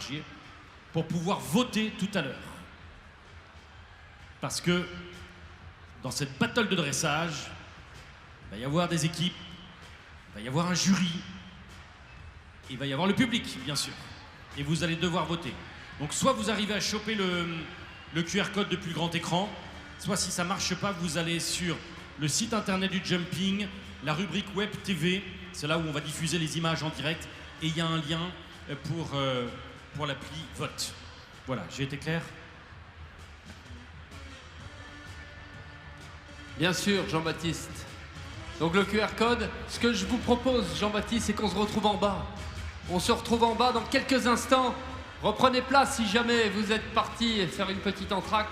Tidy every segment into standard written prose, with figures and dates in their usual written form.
télécharger pour pouvoir voter tout à l'heure. Parce que dans cette battle de dressage, il va y avoir des équipes, il va y avoir un jury, il va y avoir le public, bien sûr. Et vous allez devoir voter. Donc soit vous arrivez à choper le QR code depuis le grand écran, soit si ça ne marche pas, vous allez sur le site internet du Jumping, la rubrique Web TV, c'est là où on va diffuser les images en direct, et il y a un lien pour l'appli Vote. Voilà, j'ai été clair? Bien sûr, Jean-Baptiste. Donc le QR code, ce que je vous propose, Jean-Baptiste, c'est qu'on se retrouve en bas. On se retrouve en bas dans quelques instants. Reprenez place si jamais vous êtes parti faire une petite entracte.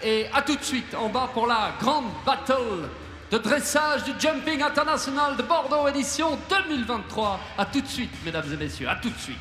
Et à tout de suite en bas pour la grande battle de dressage du Jumping International de Bordeaux édition 2023. À tout de suite, mesdames et messieurs, à tout de suite.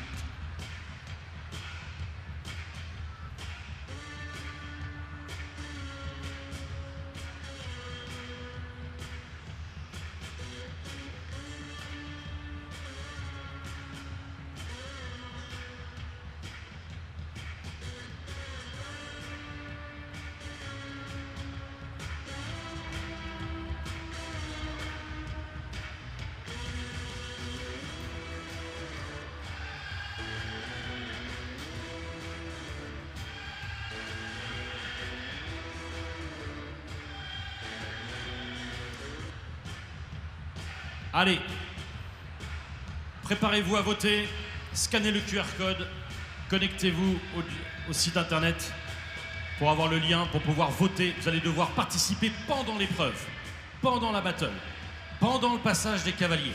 Allez, préparez-vous à voter, scannez le QR code, connectez-vous au site internet pour avoir le lien, pour pouvoir voter. Vous allez devoir participer pendant l'épreuve, pendant la battle, pendant le passage des cavaliers.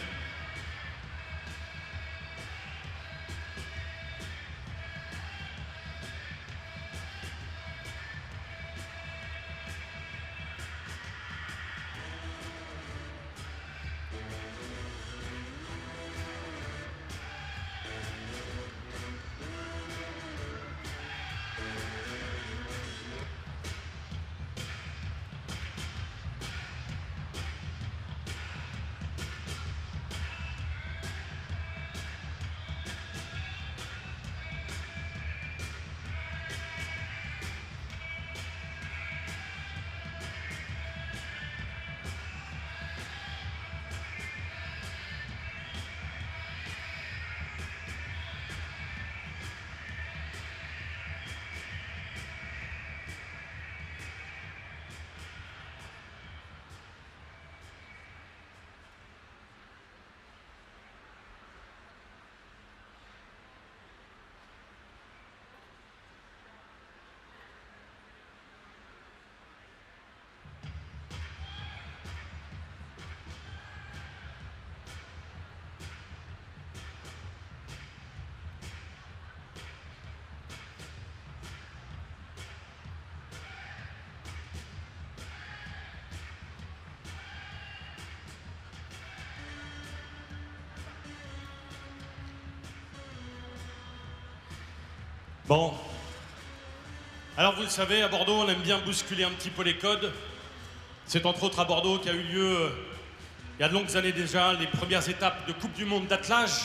Bon, alors vous le savez, à Bordeaux, on aime bien bousculer un petit peu les codes. C'est entre autres à Bordeaux qu'a eu lieu, il y a de longues années déjà, les premières étapes de Coupe du Monde d'attelage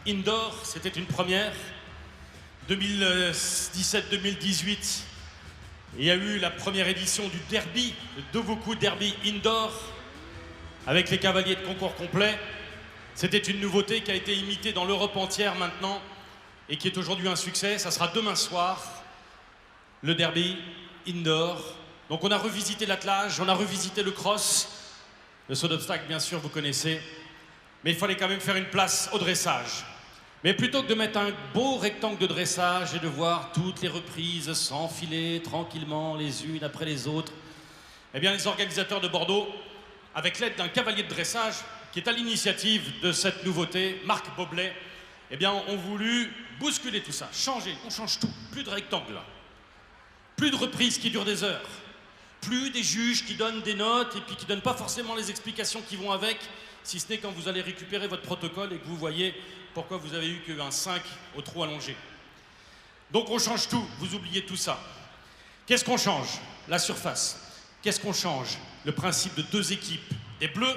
indoor. C'était une première. 2017-2018, il y a eu la première édition du Derby, le Dovoku Derby Indoor, avec les cavaliers de concours complet. C'était une nouveauté qui a été imitée dans l'Europe entière maintenant, et qui est aujourd'hui un succès. Ça sera demain soir, le derby indoor. Donc on a revisité l'attelage, on a revisité le cross, le saut d'obstacle bien sûr vous connaissez, mais il fallait quand même faire une place au dressage. Mais plutôt que de mettre un beau rectangle de dressage et de voir toutes les reprises s'enfiler tranquillement les unes après les autres, eh bien les organisateurs de Bordeaux, avec l'aide d'un cavalier de dressage qui est à l'initiative de cette nouveauté, Marc Boblet, eh bien, ont voulu bousculer tout ça, changer, on change tout. Plus de rectangle, plus de reprises qui durent des heures, plus des juges qui donnent des notes et puis qui ne donnent pas forcément les explications qui vont avec, si ce n'est quand vous allez récupérer votre protocole et que vous voyez pourquoi vous avez eu qu'un 5 au trou allongé. Donc on change tout, vous oubliez tout ça. Qu'est-ce qu'on change? La surface. Qu'est-ce qu'on change? Le principe de deux équipes, des bleus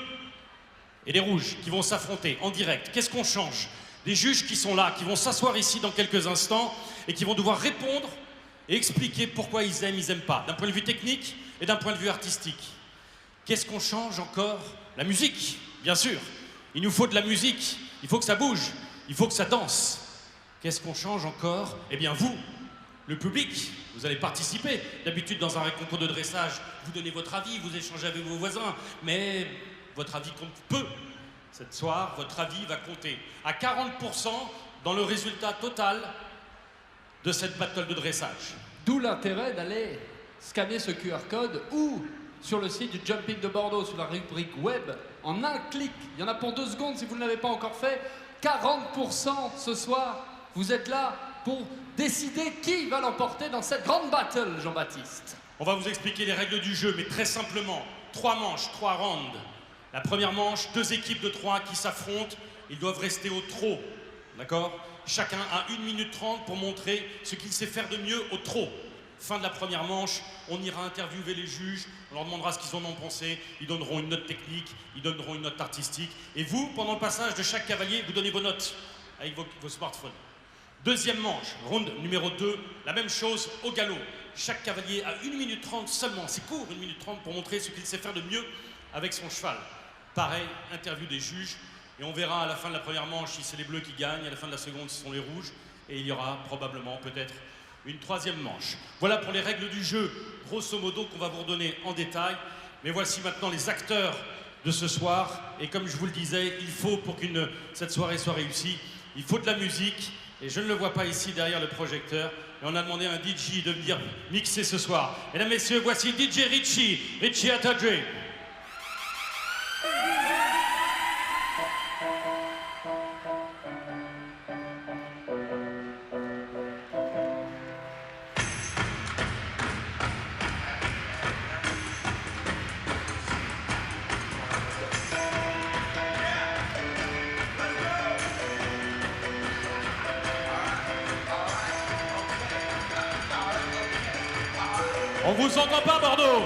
et des rouges, qui vont s'affronter en direct. Qu'est-ce qu'on change? Des juges qui sont là, qui vont s'asseoir ici dans quelques instants et qui vont devoir répondre et expliquer pourquoi ils aiment pas, d'un point de vue technique et d'un point de vue artistique. Qu'est-ce qu'on change encore? La musique, bien sûr. Il nous faut de la musique, il faut que ça bouge, il faut que ça danse. Qu'est-ce qu'on change encore? Eh bien vous, le public, vous allez participer. D'habitude, dans un concours de dressage, vous donnez votre avis, vous échangez avec vos voisins, mais votre avis compte peu. Cette soir, votre avis va compter à 40% dans le résultat total de cette battle de dressage. D'où l'intérêt d'aller scanner ce QR code ou sur le site du Jumping de Bordeaux, sur la rubrique web, en un clic. Il y en a pour 2 secondes si vous ne l'avez pas encore fait. 40% ce soir, vous êtes là pour décider qui va l'emporter dans cette grande battle, Jean-Baptiste. On va vous expliquer les règles du jeu, mais très simplement. 3 manches, 3 rounds. La première manche, 2 équipes de 3 qui s'affrontent. Ils doivent rester au trot, d'accord? Chacun a 1 minute 30 pour montrer ce qu'il sait faire de mieux au trot. Fin de la première manche, on ira interviewer les juges, on leur demandera ce qu'ils en ont pensé, ils donneront une note technique, ils donneront une note artistique. Et vous, pendant le passage de chaque cavalier, vous donnez vos notes avec vos smartphones. Deuxième manche, round numéro 2, la même chose au galop. Chaque cavalier a 1 minute 30 seulement, c'est court 1 minute 30 pour montrer ce qu'il sait faire de mieux avec son cheval. Pareil, interview des juges, et on verra à la fin de la première manche si c'est les bleus qui gagnent, à la fin de la seconde ce sont les rouges, et il y aura probablement peut-être une 3e manche. Voilà pour les règles du jeu, grosso modo, qu'on va vous redonner en détail. Mais voici maintenant les acteurs de ce soir. Et comme je vous le disais, il faut, pour que cette soirée soit réussie, il faut de la musique. Et je ne le vois pas ici derrière le projecteur. Et on a demandé à un DJ de venir mixer ce soir. Mesdames, Messieurs, voici DJ Richie. Richie Atadre. On vous entend pas, Bordeaux?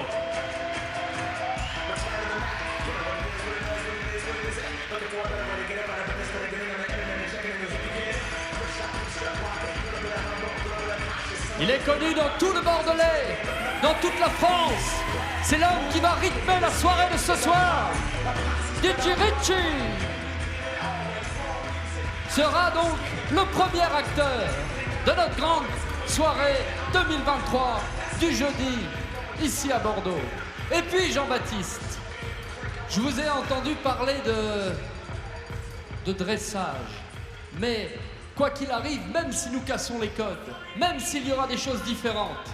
Il est connu dans tout le Bordelais, dans toute la France. C'est l'homme qui va rythmer la soirée de ce soir. DJ Richie sera donc le premier acteur de notre grande soirée 2023 du jeudi, ici à Bordeaux. Et puis Jean-Baptiste, je vous ai entendu parler de dressage, mais quoi qu'il arrive, même si nous cassons les codes, même s'il y aura des choses différentes,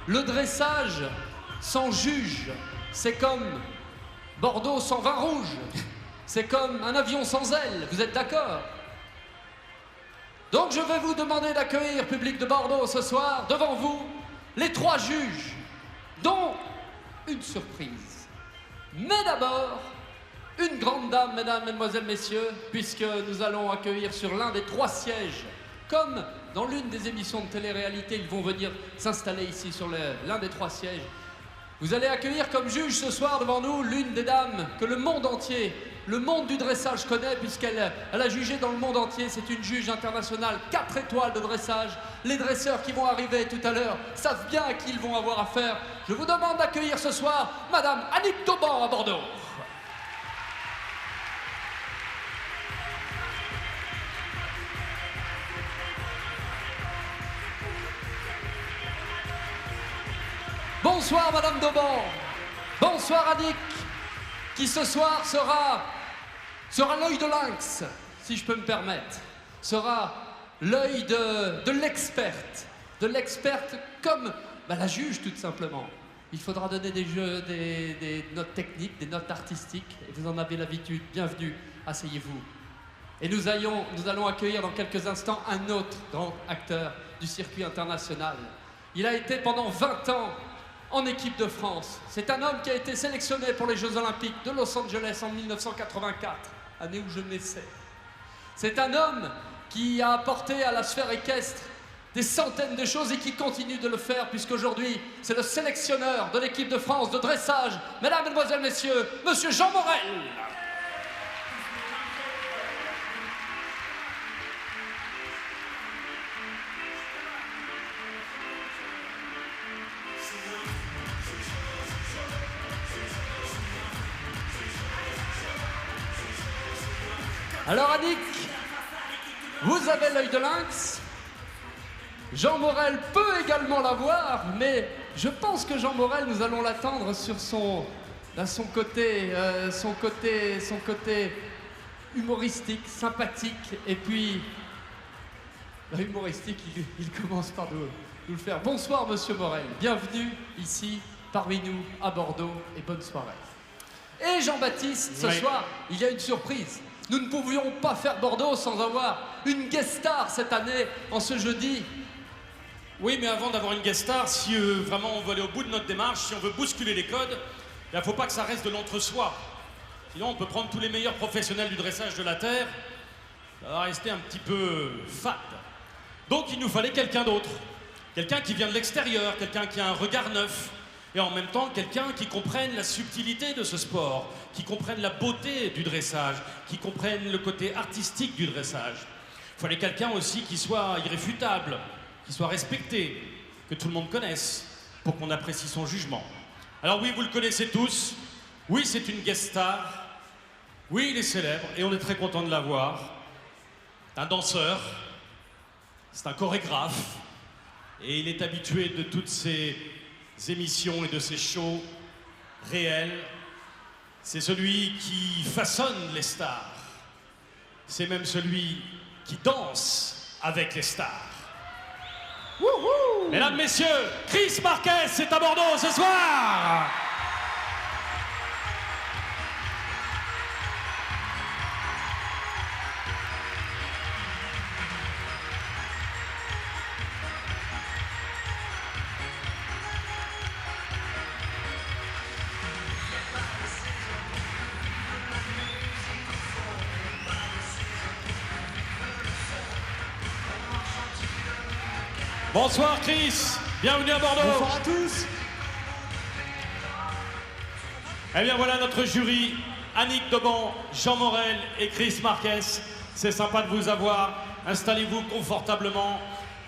le dressage sans juge, c'est comme Bordeaux sans vin rouge, c'est comme un avion sans ailes, vous êtes d'accord? Donc je vais vous demander d'accueillir, public de Bordeaux, ce soir, devant vous, les 3 juges, dont une surprise. Mais d'abord, une grande dame, mesdames, mesdemoiselles, messieurs, puisque nous allons accueillir sur l'un des 3 sièges, comme dans l'une des émissions de télé-réalité, ils vont venir s'installer ici sur l'un des 3 sièges. Vous allez accueillir comme juge ce soir devant nous l'une des dames que le monde entier, le monde du dressage connaît, puisqu'elle a jugé dans le monde entier. C'est une juge internationale, 4 étoiles de dressage. Les dresseurs qui vont arriver tout à l'heure savent bien à qui ils vont avoir affaire. Je vous demande d'accueillir ce soir Madame Annick Dauban à Bordeaux. Bonsoir Madame Dauban. Bonsoir Annick, qui ce soir sera l'œil de lynx, si je peux me permettre. Sera l'œil de l'experte comme la juge tout simplement. Il faudra donner des notes techniques, des notes artistiques, et vous en avez l'habitude. Bienvenue, asseyez-vous. Et nous allons accueillir dans quelques instants un autre grand acteur du circuit international. Il a été pendant 20 ans en équipe de France. C'est un homme qui a été sélectionné pour les Jeux Olympiques de Los Angeles en 1984, année où je naissais. C'est un homme qui a apporté à la sphère équestre des centaines de choses et qui continue de le faire, puisqu'aujourd'hui, c'est le sélectionneur de l'équipe de France de dressage. Mesdames, Mesdemoiselles, Messieurs, Monsieur Jean Morel. Alors Annick, vous avez l'œil de lynx. Jean Morel peut également l'avoir, mais je pense que Jean Morel, nous allons l'attendre sur son côté humoristique, sympathique, et puis humoristique, il commence par nous le faire. Bonsoir Monsieur Morel, bienvenue ici parmi nous à Bordeaux et bonne soirée. Et Jean-Baptiste, ce soir, il y a une surprise. Nous ne pouvions pas faire Bordeaux sans avoir une guest star cette année, en ce jeudi. Oui, mais avant d'avoir une guest star, si vraiment on veut aller au bout de notre démarche, si on veut bousculer les codes, il ne faut pas que ça reste de l'entre-soi. Sinon, on peut prendre tous les meilleurs professionnels du dressage de la Terre, ça va rester un petit peu fade. Donc il nous fallait quelqu'un d'autre. Quelqu'un qui vient de l'extérieur, quelqu'un qui a un regard neuf, et en même temps quelqu'un qui comprenne la subtilité de ce sport, qui comprenne la beauté du dressage, qui comprenne le côté artistique du dressage. Il fallait quelqu'un aussi qui soit irréfutable, qui soit respecté, que tout le monde connaisse, pour qu'on apprécie son jugement. Alors oui, vous le connaissez tous, oui, c'est une guest star, oui, il est célèbre, et on est très content de l'avoir. C'est un danseur, c'est un chorégraphe, et il est habitué de toutes ces émissions et de ces shows réels. C'est celui qui façonne les stars. C'est même celui qui danse avec les stars. Wouhou! Mesdames, messieurs, Chris Marquez est à Bordeaux ce soir! Bonsoir Chris, bienvenue à Bordeaux. Bonsoir à tous. Eh bien voilà notre jury, Annick Deban, Jean Morel et Chris Marquez. C'est sympa de vous avoir, installez-vous confortablement.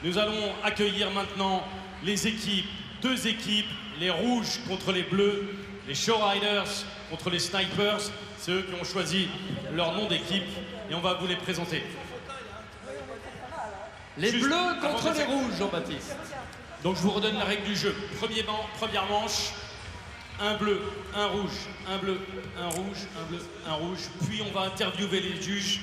Nous allons accueillir maintenant les équipes, deux équipes, les rouges contre les bleus, les showriders contre les snipers. C'est eux qui ont choisi leur nom d'équipe et on va vous les présenter. Les Juste bleus avant contre de- les rouges, Jean-Baptiste. Donc je vous redonne la règle du jeu. Première manche, un bleu, un rouge, un bleu, un rouge, un bleu, un rouge. Puis on va interviewer les juges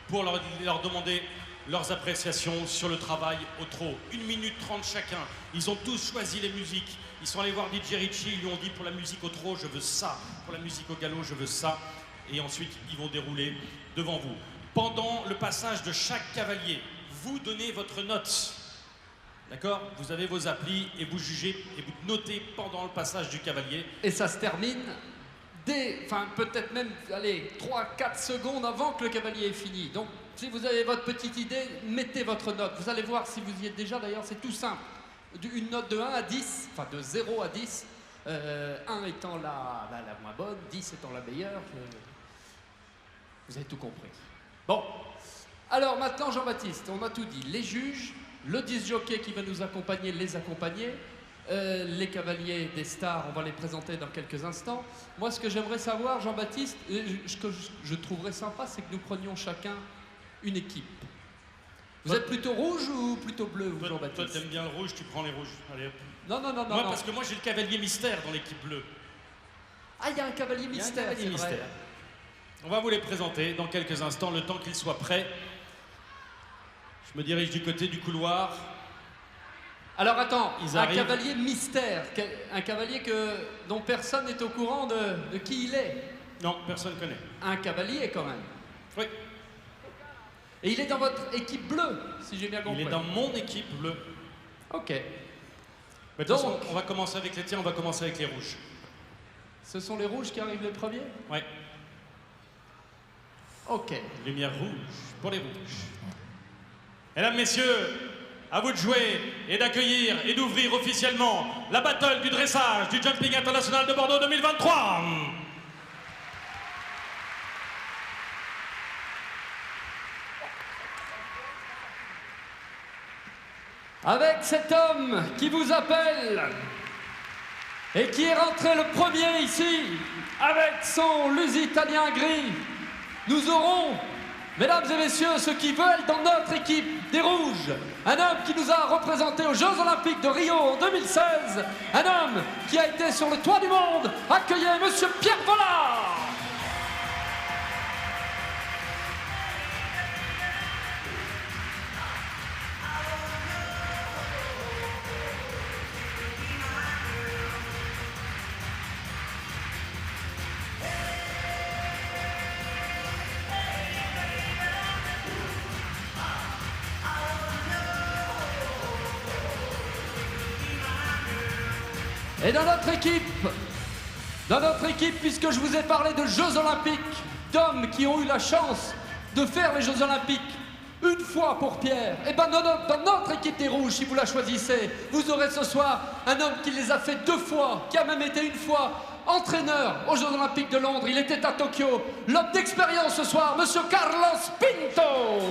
pour leur demander leurs appréciations sur le travail au trot. 1 minute 30 chacun. Ils ont tous choisi les musiques. Ils sont allés voir DJ Ritchie, ils lui ont dit pour la musique au trot, je veux ça. Pour la musique au galop, je veux ça. Et ensuite, ils vont dérouler devant vous. Pendant le passage de chaque cavalier, vous donnez votre note. D'accord? Vous avez vos applis et vous jugez et vous notez pendant le passage du cavalier. Et ça se termine peut-être même, allez, 3-4 secondes avant que le cavalier est fini. Donc, si vous avez votre petite idée, mettez votre note. Vous allez voir si vous y êtes déjà, d'ailleurs, c'est tout simple. Une note de 1 à 10, enfin de 0 à 10, 1 étant la moins bonne, 10 étant la meilleure. Vous avez tout compris. Bon, alors maintenant, Jean-Baptiste, on a tout dit. Les juges, le disc-jockey qui va nous accompagner, les accompagner. Les cavaliers des stars, on va les présenter dans quelques instants. Moi, ce que j'aimerais savoir, Jean-Baptiste, ce que je trouverais sympa, c'est que nous prenions chacun une équipe. Vous êtes plutôt rouge ou plutôt bleu, vous, Toi, Jean-Baptiste? t'aimes bien le rouge, tu prends les rouges. Allez, hop. Non, non, non, non. Moi, non. parce que moi, j'ai le cavalier mystère dans l'équipe bleue. Ah, il y a un cavalier Il y a un mystère, cavalier c'est vrai. mystère. On va vous les présenter dans quelques instants, le temps qu'ils soient prêts. Je me dirige du côté du couloir. Alors attends, Ils un arrivent. cavalier mystère, un cavalier dont personne n'est au courant de qui il est. Non, personne ne connaît. Un cavalier quand même. Oui, Et il est dans votre équipe bleue, si j'ai bien compris. il est dans mon équipe bleue. Ok. Mais de toute façon, Donc- on va commencer avec les tiens, on va commencer avec les rouges. Ce sont les rouges qui arrivent les premiers? Ouais, Ok. lumière rouge pour les rouges. Mesdames, messieurs, à vous de jouer et d'accueillir et d'ouvrir officiellement la battle du dressage du Jumping International de Bordeaux 2023. Avec cet homme qui vous appelle et qui est rentré le premier ici avec son lusitanien gris, nous aurons Mesdames et messieurs, ceux qui veulent dans notre équipe des Rouges, un homme qui nous a représentés aux Jeux Olympiques de Rio en 2016, un homme qui a été sur le toit du monde, accueillez Monsieur Pierre Vollard. Et dans notre équipe, puisque je vous ai parlé de Jeux Olympiques, d'hommes qui ont eu la chance de faire les Jeux Olympiques une fois pour Pierre, et bien dans notre équipe des Rouges, si vous la choisissez, vous aurez ce soir un homme qui les a fait 2 fois, qui a même été une fois entraîneur aux Jeux Olympiques de Londres. Il était à Tokyo, l'homme d'expérience ce soir, Monsieur Carlos Pinto.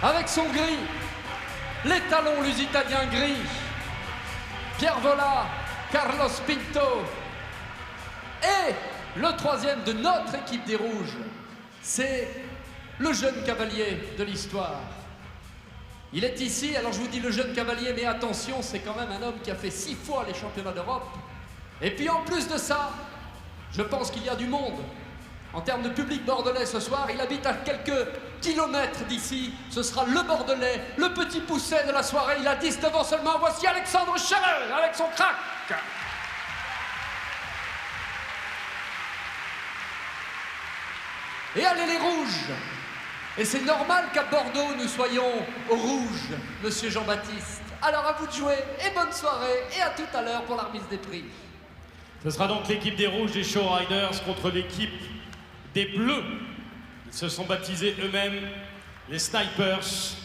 Avec son gris, les talons lusitaniens gris, Pierre Vollard, Carlos Pinto. Et le 3e de notre équipe des Rouges, c'est le jeune cavalier de l'histoire. Il est ici, alors je vous dis le jeune cavalier, mais attention, c'est quand même un homme qui a fait 6 fois les championnats d'Europe. Et puis en plus de ça, je pense qu'il y a du monde. En termes de public bordelais ce soir, il habite à quelques kilomètres d'ici. Ce sera le Bordelais, le petit pousset de la soirée. Il a 19 ans seulement. Voici Alexandre Scherer avec son crack. Et allez les Rouges. Et c'est normal qu'à Bordeaux, nous soyons au rouge, Monsieur Jean-Baptiste. Alors à vous de jouer, et bonne soirée, et à tout à l'heure pour la remise des prix. Ce sera donc l'équipe des Rouges des Show Riders contre l'équipe des Bleus. Ils se sont baptisés eux-mêmes les Snipers.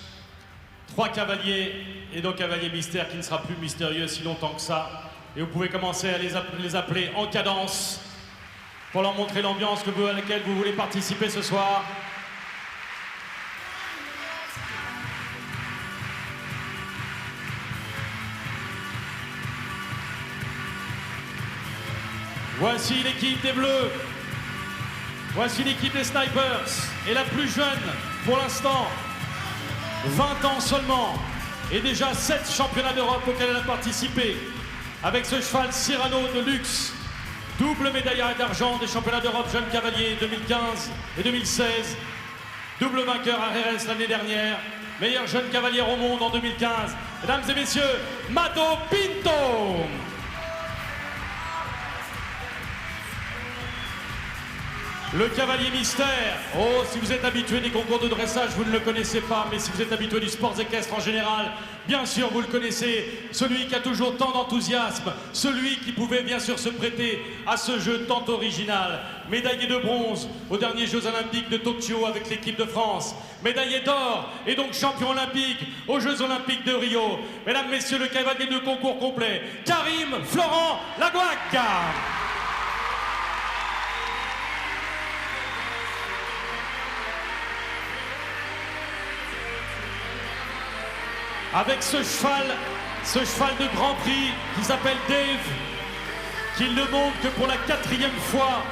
3 cavaliers et donc cavalier mystère qui ne sera plus mystérieux si longtemps que ça. Et vous pouvez commencer à les appeler en cadence pour leur montrer l'ambiance à laquelle vous voulez participer ce soir. Voici l'équipe des Bleus. Voici l'équipe des Snipers. Et la plus jeune, pour l'instant, 20 ans seulement. Et déjà 7 championnats d'Europe auxquels elle a participé. Avec ce cheval Cyrano de luxe. Double médaille d'argent des championnats d'Europe jeunes cavaliers 2015 et 2016. Double vainqueur à Jerez l'année dernière. Meilleur jeune cavalier au monde en 2015. Mesdames et messieurs, Mado Pinto. Le cavalier mystère. Oh, si vous êtes habitué des concours de dressage, vous ne le connaissez pas, mais si vous êtes habitué du sport équestre en général, bien sûr, vous le connaissez. Celui qui a toujours tant d'enthousiasme, celui qui pouvait bien sûr se prêter à ce jeu tant original. Médaillé de bronze aux derniers Jeux Olympiques de Tokyo avec l'équipe de France. Médaillé d'or et donc champion olympique aux Jeux Olympiques de Rio. Mesdames, messieurs, le cavalier de concours complet, Karim Florent Lagouac. Avec ce cheval de Grand Prix qui s'appelle Dave, qui ne montre que pour la 4e fois.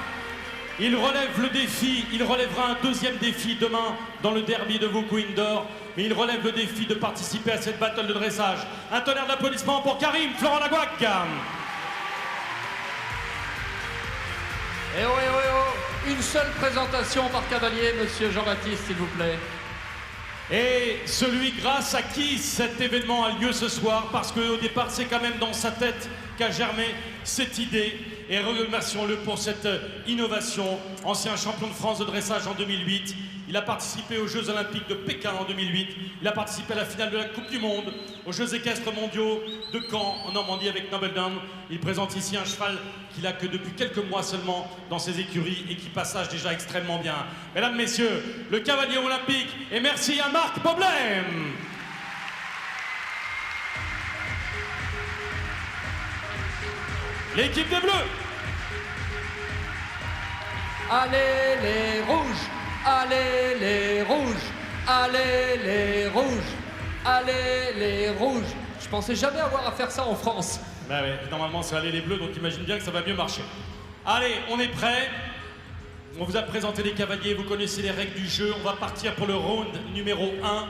Il relève le défi, il relèvera un 2e défi demain dans le derby de Vaucou Indoor, mais il relève le défi de participer à cette battle de dressage. Un tonnerre d'applaudissements pour Karim Florent Lagouac. Eh oh, une seule présentation par cavalier, Monsieur Jean-Baptiste, s'il vous plaît. Et celui grâce à qui cet événement a lieu ce soir, parce qu'au départ c'est quand même dans sa tête qu'a germé cette idée. Et remercions-le pour cette innovation. Ancien champion de France de dressage en 2008. Il a participé aux Jeux Olympiques de Pékin en 2008. Il a participé à la finale de la Coupe du Monde, aux Jeux équestres mondiaux de Caen en Normandie avec Nobledom. Il présente ici un cheval qu'il a que depuis quelques mois seulement dans ses écuries et qui passage déjà extrêmement bien. Mesdames, messieurs, le cavalier olympique, et merci à Marc Boblem. L'équipe des Bleus. Allez les Rouges. Allez les rouges, allez les rouges, allez les rouges. Je pensais jamais avoir à faire ça en France. Bah ouais, normalement c'est aller les bleus, donc imagine bien que ça va mieux marcher. Allez, on est prêts. On vous a présenté les cavaliers, vous connaissez les règles du jeu. On va partir pour le round numéro 1.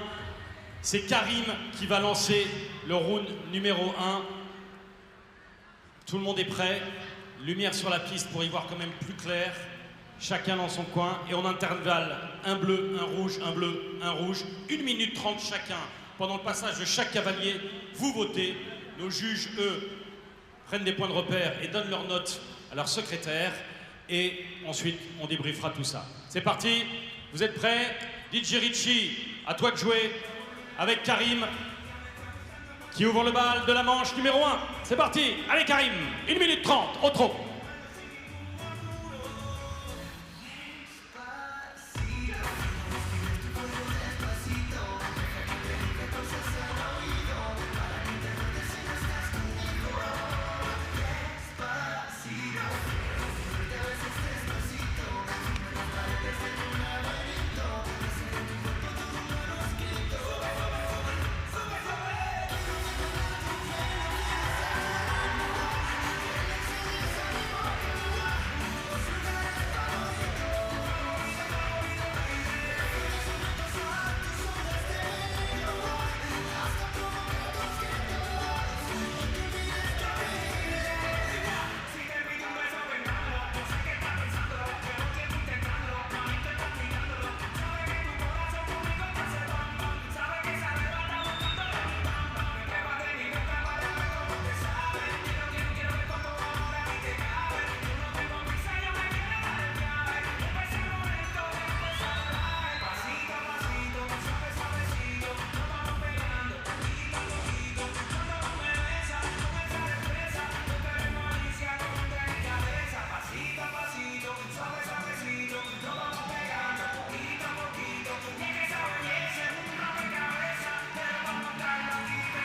C'est Karim qui va lancer le round numéro 1. Tout le monde est prêt. Lumière sur la piste pour y voir quand même plus clair. Chacun dans son coin. Et on intervalle un bleu, un rouge, un bleu, un rouge. 1 minute 30 chacun. Pendant le passage de chaque cavalier, vous votez. Nos juges, eux, prennent des points de repère et donnent leurs notes à leur secrétaire. Et ensuite, on débriefera tout ça. C'est parti. Vous êtes prêts? DJ Richie, à toi de jouer avec Karim qui ouvre le bal de la manche numéro 1. C'est parti. Allez Karim, 1 minute 30, au trot.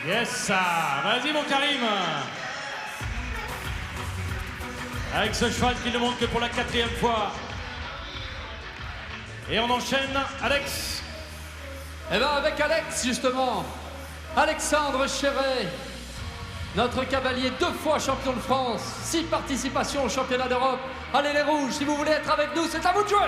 Yes, ça. Vas-y mon Karim. Avec ce cheval qui ne monte que pour la 4e fois. Et on enchaîne, Alex. Eh bien avec Alex justement, Alexandre Chéret, notre cavalier 2 fois champion de France, 6 participations au championnat d'Europe. Allez les rouges, si vous voulez être avec nous, c'est à vous de jouer.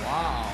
Wow.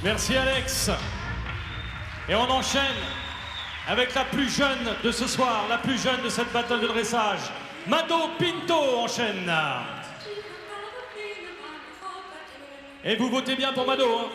Merci Alex. Et on enchaîne avec la plus jeune de ce soir, la plus jeune de cette battle de dressage. Mado Pinto enchaîne. Et vous votez bien pour Mado, hein?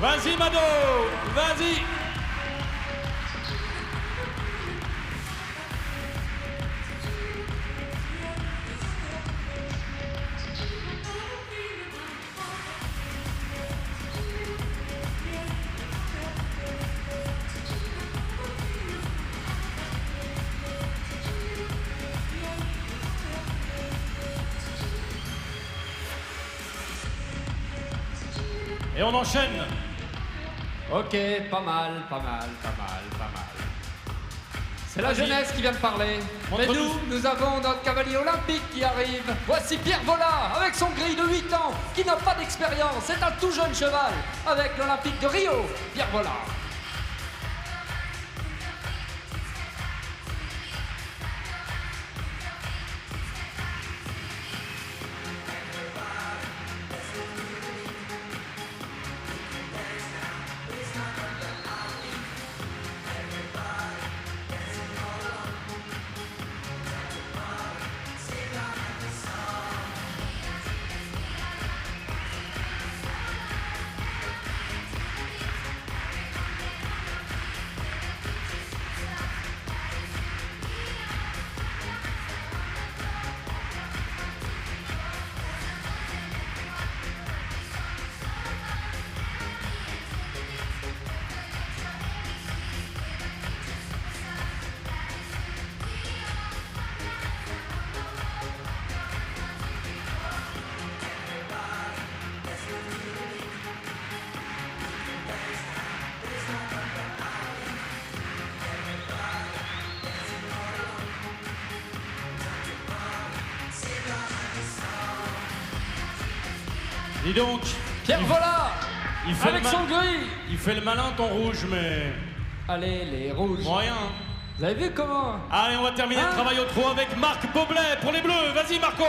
Vas-y Mado, vas-y. Et on enchaîne. Ok, pas mal, pas mal, pas mal, pas mal. C'est la jeunesse qui vient de parler. Mais nous avons notre cavalier olympique qui arrive. Voici Pierre Vola, avec son gris de 8 ans, qui n'a pas d'expérience. C'est un tout jeune cheval, avec l'Olympique de Rio. Pierre Vola. Dis donc, Pierre Vola, avec son gris. Il fait le malin ton rouge, mais... Allez, les rouges. Moyen. Vous avez vu comment? Allez, on va terminer le travail au trot avec Marc Boblet pour les Bleus. Vas-y, Marco.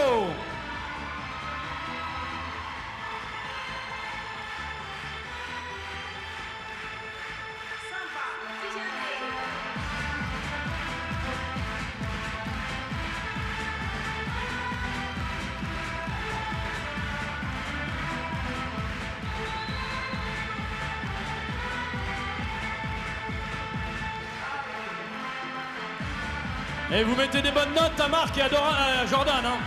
Et vous mettez des bonnes notes à Marc et à Jordan, hein.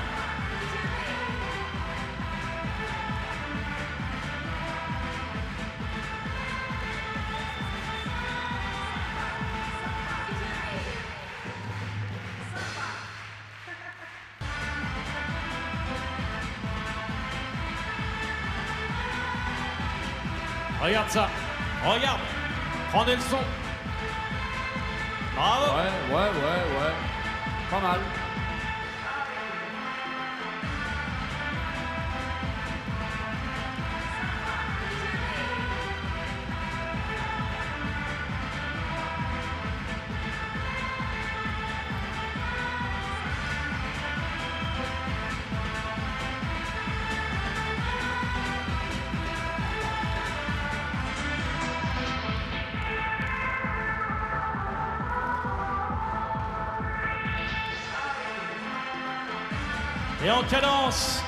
Regarde ça. Regarde. Prenez le son. Bravo. Ouais. Pas mal. Et en cadence.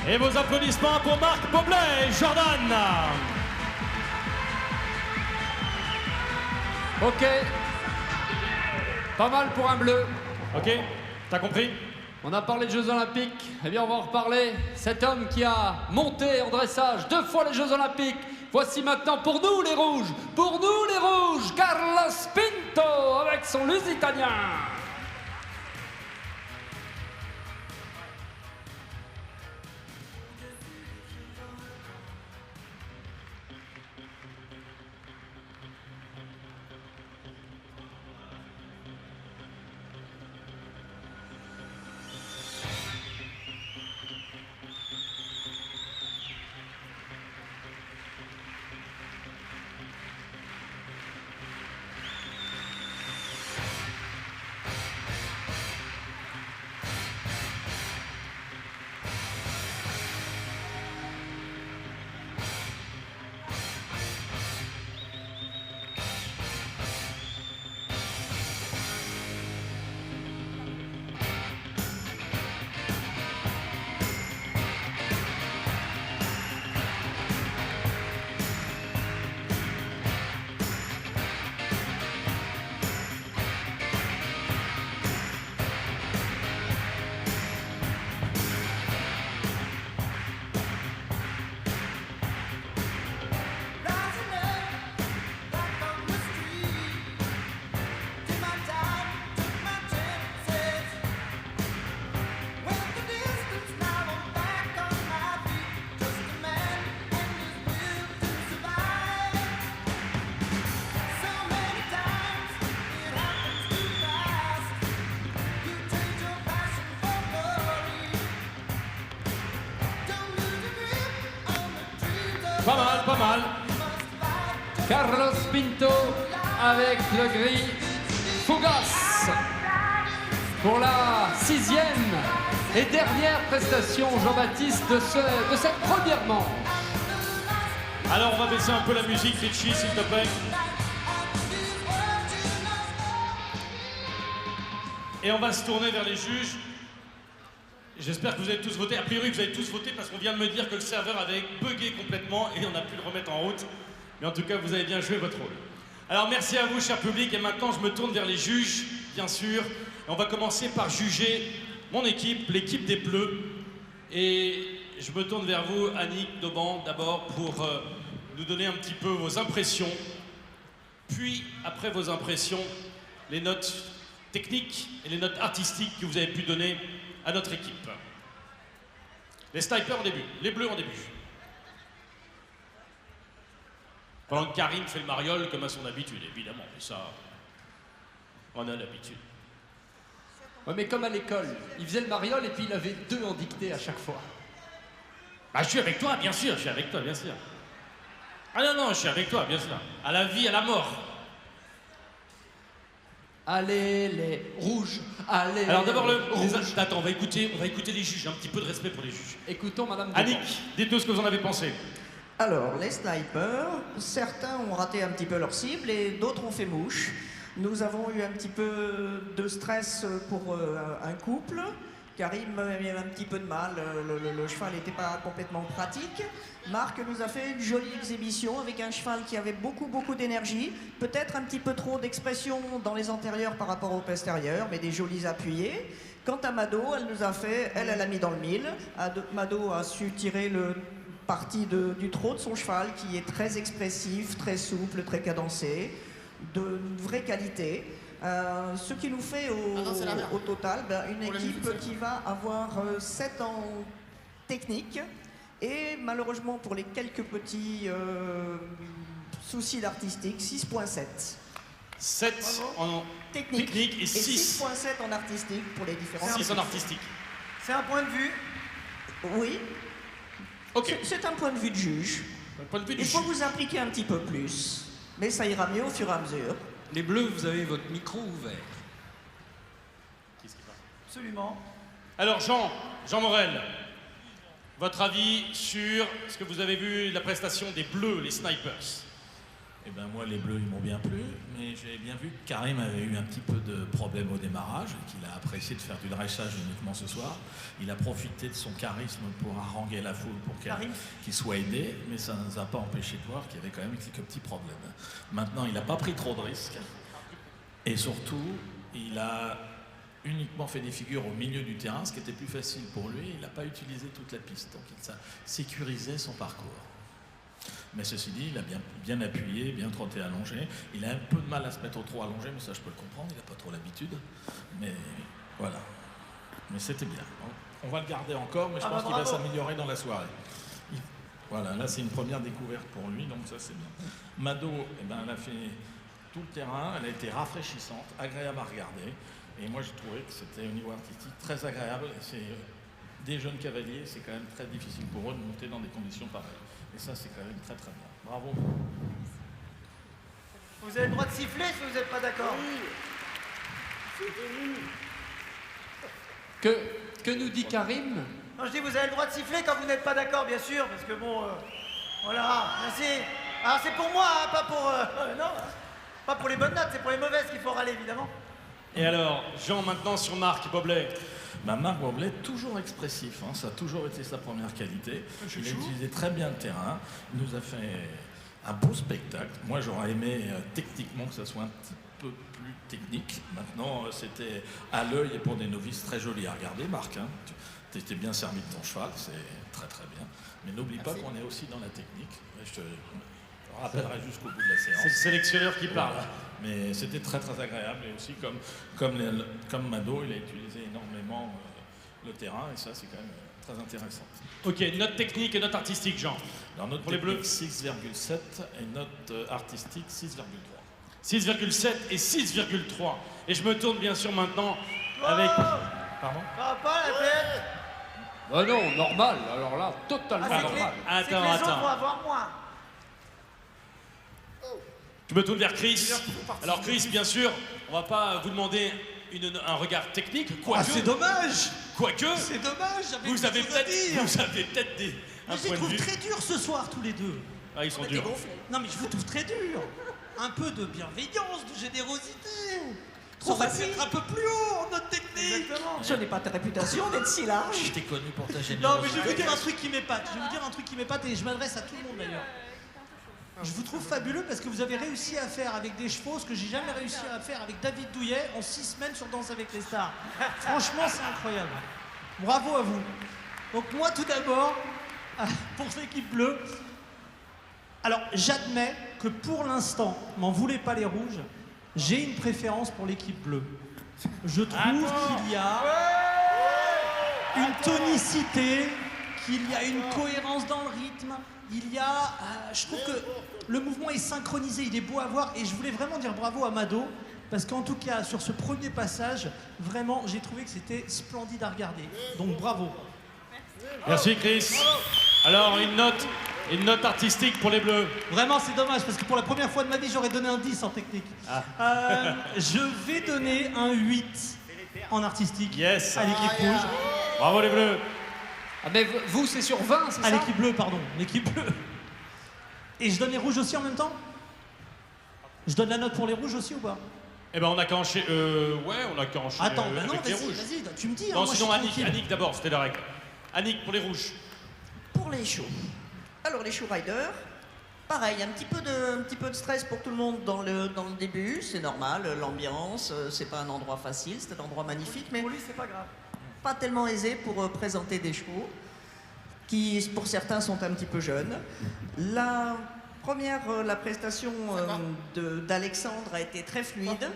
Et vos applaudissements pour Marc Boblet et Jordan. Ok. Pas mal pour un bleu. Ok, t'as compris? On a parlé de Jeux Olympiques. Eh bien, on va en reparler. Cet homme qui a monté en dressage 2 fois les Jeux Olympiques. Voici maintenant pour nous les rouges. Pour nous les rouges, Carlos Pinto avec son Lusitanien. Pas mal, pas mal. Carlos Pinto avec le gris Fugas pour la 6e et dernière prestation, Jean-Baptiste, de cette première manche. Alors on va baisser un peu la musique, Richie, s'il te plaît. Et on va se tourner vers les juges. J'espère que vous avez tous voté. A priori, vous avez tous voté parce qu'on vient de me dire que le serveur avait bugué complètement et on a pu le remettre en route. Mais en tout cas, vous avez bien joué votre rôle. Alors merci à vous, cher public. Et maintenant, je me tourne vers les juges, bien sûr. Et on va commencer par juger mon équipe, l'équipe des Bleus. Et je me tourne vers vous, Annick Dauban, d'abord, pour nous donner un petit peu vos impressions. Puis, après vos impressions, les notes techniques et les notes artistiques que vous avez pu donner à notre équipe. Les snipers en début, les Bleus en début. Pendant que Karim fait le mariole comme à son habitude, évidemment, mais ça, on a l'habitude. Ouais, mais comme à l'école, il faisait le mariole et puis il avait 2 en dictée à chaque fois. Ah, je suis avec toi, bien sûr, je suis avec toi, bien sûr. Ah non, non, je suis avec toi, bien sûr. À la vie, à la mort. Allez les rouges, allez. Alors d'abord rouges. Attends, on va écouter les juges, un petit peu de respect pour les juges. Écoutons Madame Annick, dites-nous ce que vous en avez pensé. Alors, les snipers, certains ont raté un petit peu leur cible et d'autres ont fait mouche. Nous avons eu un petit peu de stress pour un couple. Karim avait un petit peu de mal, le cheval n'était pas complètement pratique. Marc nous a fait une jolie exhibition avec un cheval qui avait beaucoup d'énergie, peut-être un petit peu trop d'expression dans les antérieurs par rapport aux postérieurs, mais des jolis appuyés. Quant à Mado, elle a mis dans le mille. Mado a su tirer le parti du trot de son cheval qui est très expressif, très souple, très cadencé, de vraie qualité. Ce qui nous fait au total une équipe qui va avoir 7 en technique et malheureusement pour les quelques petits soucis d'artistique, 6.7. 7 en technique et 6. 6.7 en artistique pour les différents. 6 en artistique. C'est un point de vue. Oui. Ok. C'est un point de vue de juge. Un point de vue du Il faut juge. vous impliquer un petit peu plus, mais ça ira mieux au fur et à mesure. Les Bleus, vous avez votre micro ouvert. Qu'est-ce qui passe ? Absolument. Alors Jean Morel, votre avis sur ce que vous avez vu de la prestation des Bleus, les snipers? Eh bien moi, les Bleus, ils m'ont bien plu, mais j'ai bien vu que Karim avait eu un petit peu de problème au démarrage et qu'il a apprécié de faire du dressage uniquement ce soir. Il a profité de son charisme pour haranguer la foule pour qu'il soit aidé, mais ça ne nous a pas empêché de voir qu'il y avait quand même quelques petits problèmes. Maintenant, il n'a pas pris trop de risques et surtout, il a uniquement fait des figures au milieu du terrain, ce qui était plus facile pour lui. Il n'a pas utilisé toute la piste, donc il a sécurisé son parcours. Mais ceci dit, il a bien appuyé, bien trotté allongé. Il a un peu de mal à se mettre trop allongé, mais ça je peux le comprendre, il n'a pas trop l'habitude. Mais voilà. Mais c'était bien. On va le garder encore, mais je pense qu'il va s'améliorer dans la soirée. Voilà, là c'est une première découverte pour lui, donc ça c'est bien. Mado, eh ben, elle a fait tout le terrain, elle a été rafraîchissante, agréable à regarder. Et moi j'ai trouvé que c'était au niveau artistique très agréable. C'est des jeunes cavaliers, c'est quand même très difficile pour eux de monter dans des conditions pareilles. Et ça, c'est quand même très très bien. Bravo. Vous avez le droit de siffler si vous n'êtes pas d'accord. Que nous dit Karim? Non, je dis vous avez le droit de siffler quand vous n'êtes pas d'accord, bien sûr, parce que bon, voilà, merci. Alors c'est pour moi, hein, pas pour, non, pas pour les bonnes notes, c'est pour les mauvaises qu'il faut râler, évidemment. Et alors, Jean, maintenant sur Marc Boblet. Marc Boblet, toujours expressif, hein, ça a toujours été sa première qualité. Il a utilisé très bien le terrain, il nous a fait un beau spectacle. Moi, j'aurais aimé techniquement que ça soit un petit peu plus technique. Maintenant, c'était à l'œil et pour des novices très joli à regarder, Marc. Hein. Tu étais bien servi de ton cheval, c'est très très bien. Mais n'oublie pas qu'on est aussi dans la technique. Je te rappellerai jusqu'au bout de la séance. C'est le sélectionneur qui parle. Voilà. Mais c'était très très agréable et aussi comme Mado, il a utilisé énormément le terrain et ça c'est quand même très intéressant. Ok, note technique et note artistique, Jean. Alors note pour les Bleus 6,7 et note artistique 6,3. 6,7 et 6,3. Et je me tourne bien sûr maintenant avec... Pardon? Pas la tête. Bah non, normal, alors là, totalement Ah, normal. c'est que les autres Attends. vont avoir moins. Je me tourne vers Chris. Alors Chris, bien sûr, on va pas vous demander un regard technique, Ah, quoique, c'est dommage. quoique, C'est dommage. j'avais vous avez quelque chose à dire. peut-être un Mais je les point de trouve vue. très durs ce soir tous les deux. Ah, ils sont durs. Non mais je vous trouve très durs. Un peu de bienveillance, de générosité. Ça Trop aurait pu facile. être un peu plus haut en notre technique. Exactement. Je n'ai pas ta réputation d'être si large. Je t'ai connu pour ta Non générosité. mais je vais vous dire un truc qui m'épate. Je vais vous dire un truc qui m'épate et je m'adresse à tout le monde d'ailleurs. Je vous trouve fabuleux parce que vous avez réussi à faire avec des chevaux ce que j'ai jamais réussi à faire avec David Douillet en 6 semaines sur Danse avec les stars. Franchement, c'est incroyable. Bravo à vous. Donc moi, tout d'abord, pour l'équipe bleue, alors j'admets que pour l'instant, m'en voulez pas les rouges, j'ai une préférence pour l'équipe bleue. Je trouve qu'il y a une tonicité, qu'il y a une cohérence dans le rythme. Il y a, je trouve que le mouvement est synchronisé, il est beau à voir et je voulais vraiment dire bravo à Mado parce qu'en tout cas sur ce premier passage, vraiment j'ai trouvé que c'était splendide à regarder. Donc bravo. Merci Chris. Alors une note artistique pour les Bleus. Vraiment c'est dommage parce que pour la première fois de ma vie j'aurais donné un 10 en technique. Je vais donner un 8 en artistique Yes. à l'équipe rouge. Bravo les Bleus. Ah, mais vous, c'est sur 20, c'est À ça? l'équipe bleue, pardon. L'équipe bleue. Et je donne les rouges aussi en même temps? Je donne la note pour les rouges aussi ou pas? Eh ben on a qu'à enchaîner. Ouais, on a qu'à enchaîner Attends, bah non, avec les vas-y, rouges. vas-y, tu me dis. Non, moi, je sinon suis Annick, tranquille. Annick d'abord, c'était la règle. Annick pour les rouges. Pour les shows. Alors les show riders, pareil, un petit peu de stress pour tout le monde dans le début, c'est normal, l'ambiance, c'est pas un endroit facile, c'est un endroit magnifique, mais Pour lui, c'est pas grave. pas tellement aisé pour présenter des shows qui, pour certains, sont un petit peu jeunes. La prestation d'Alexandre a été très fluide.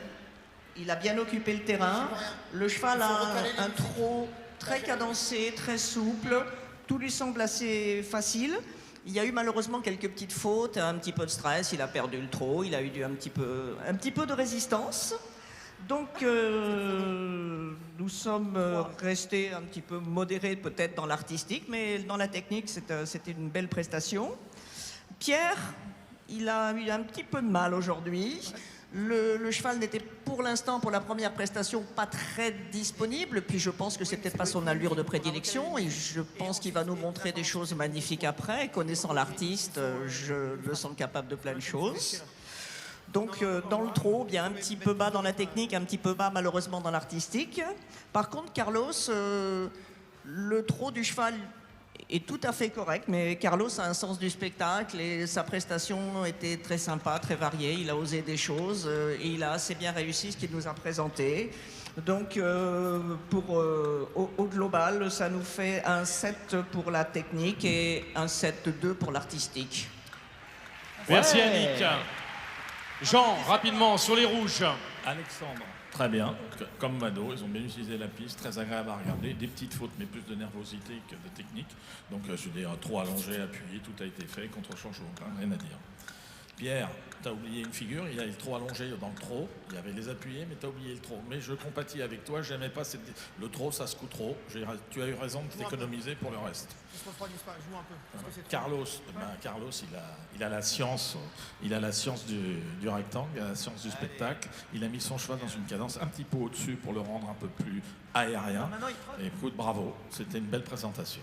Il a bien occupé le terrain. Le cheval a un trot très cadencé, très souple. Tout lui semble assez facile. Il y a eu malheureusement quelques petites fautes, un petit peu de stress. Il a perdu le trot. Il a eu un petit peu de résistance. Donc, nous sommes restés un petit peu modérés peut-être dans l'artistique, mais dans la technique, c'était une belle prestation. Pierre, il a eu un petit peu de mal aujourd'hui. Le cheval n'était pour l'instant, pour la première prestation, pas très disponible. Puis je pense que c'est peut-être pas son allure de prédilection. Et je pense qu'il va nous montrer des choses magnifiques après. Connaissant l'artiste, je le sens capable de plein de choses. Donc dans le trot, bien un petit peu bas dans la technique, un petit peu bas malheureusement dans l'artistique. Par contre, Carlos, le trot du cheval est tout à fait correct, mais Carlos a un sens du spectacle et sa prestation était très sympa, très variée. Il a osé des choses et il a assez bien réussi ce qu'il nous a présenté. Donc au global, ça nous fait un 7 pour la technique et un 7-2 pour l'artistique. Merci Ouais. Annick. Jean, rapidement, sur les rouges. Alexandre, très bien. Comme Mado, ils ont bien utilisé la piste, très agréable à regarder. Des petites fautes, mais plus de nervosité que de technique. Donc, je veux dire, trop allongé, appuyé, tout a été fait, contre-champ, rien à dire. Pierre, t'as oublié une figure, il a le trop allongé dans le trot. Il y avait les appuyés, mais t'as oublié le trot. Mais je compatis avec toi, j'aimais pas le trot, ça se coud trop. Tu as eu raison de t'économiser pour le reste. Carlos, Carlos, il a la science du rectangle, il a la science du spectacle. Il a mis son cheval dans une cadence un petit peu au-dessus pour le rendre un peu plus aérien. Et écoute, bravo, c'était une belle présentation.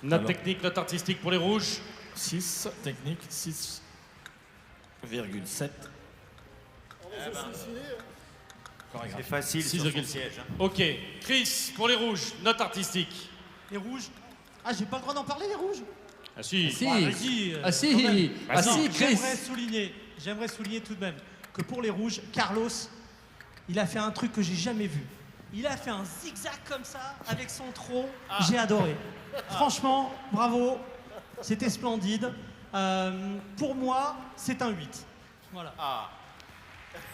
Note Alors. technique, note artistique pour les rouges. 6, technique, 6,7. C'est facile sur son 6,7. siège. hein. Ok. Chris, pour les rouges, note artistique. Les rouges. Ah, j'ai pas le droit d'en parler, les rouges? Ah si. Si. Ah, vas-y, Ah si, quand même. ah si, Chris. J'aimerais souligner tout de même que pour les rouges, Carlos, il a fait un truc que j'ai jamais vu. Il a fait un zigzag comme ça avec son trot. J'ai adoré. Franchement, bravo. C'était splendide. Pour moi, c'est un 8. Voilà.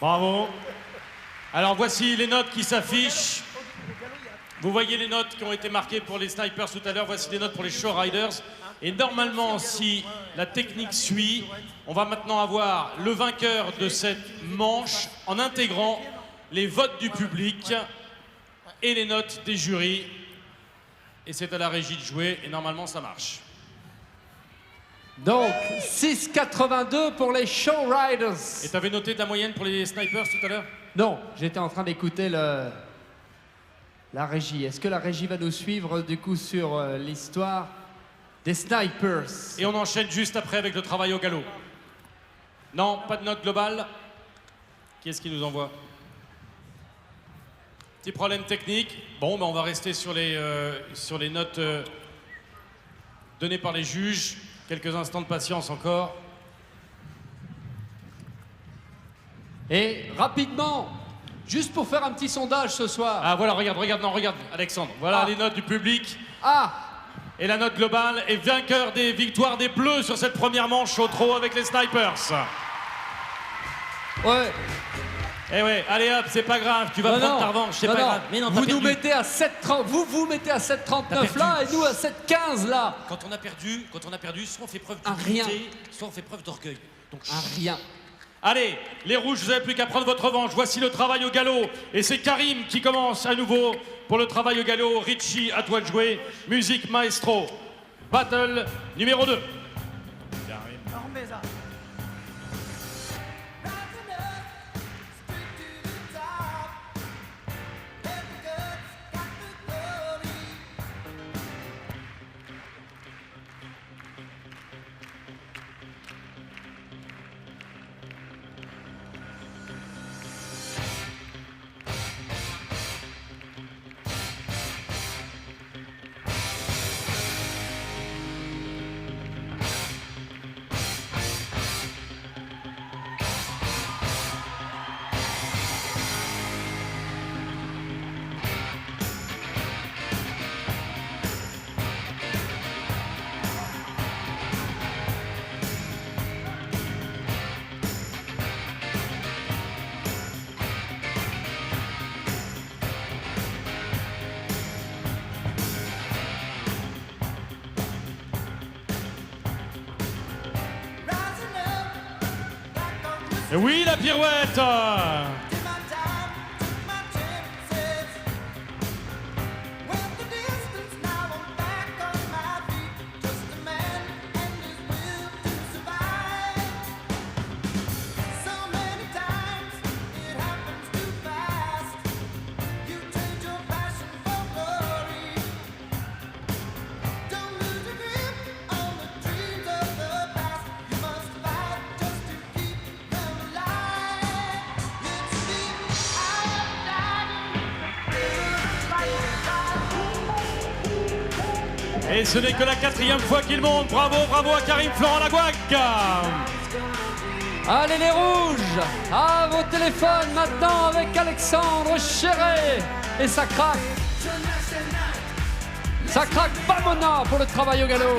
Bravo. Alors voici les notes qui s'affichent. Vous voyez les notes qui ont été marquées pour les snipers tout à l'heure. Voici les notes pour les show riders. Et normalement, si la technique suit, on va maintenant avoir le vainqueur de cette manche en intégrant les votes du public et les notes des jurys. Et c'est à la régie de jouer, et normalement ça marche. Donc, 6,82 pour les Show Riders. Et t'avais noté ta moyenne pour les snipers tout à l'heure? Non, j'étais en train d'écouter la régie. Est-ce que la régie va nous suivre du coup sur l'histoire des snipers? Et on enchaîne juste après avec le travail au galop. Non, pas de note globale. Qui est-ce qui nous envoie? Petit problème technique. Bon, ben on va rester sur les notes données par les juges. Quelques instants de patience encore. Et rapidement, juste pour faire un petit sondage ce soir. Ah voilà, regarde, Alexandre. Voilà les notes du public. Ah, Et la note globale est vainqueur des victoires des Bleus sur cette première manche au trot avec les snipers. ouais. Eh ouais, allez hop, c'est pas grave, tu vas prendre ta revanche, c'est pas grave. Mais non, vous t'as nous perdu. mettez à 7,30, vous mettez à 7,39 là et nous à 7,15 là. Quand on a perdu, soit on fait preuve Un rien. d'humilité, soit on fait preuve d'orgueil. Donc Un rien. allez, les rouges, vous n'avez plus qu'à prendre votre revanche. Voici le travail au galop. Et c'est Karim qui commence à nouveau pour le travail au galop. Richie, à toi de jouer. Musique maestro. Battle numéro 2. Alors, on met ça. Et oui, la pirouette. Et ce n'est que la 4e fois qu'il monte. Bravo à Karim Florent Lagouac. Allez les rouges, à vos téléphones maintenant avec Alexandre Chéret. Et ça craque. Ça craque Bamona pour le travail au galop.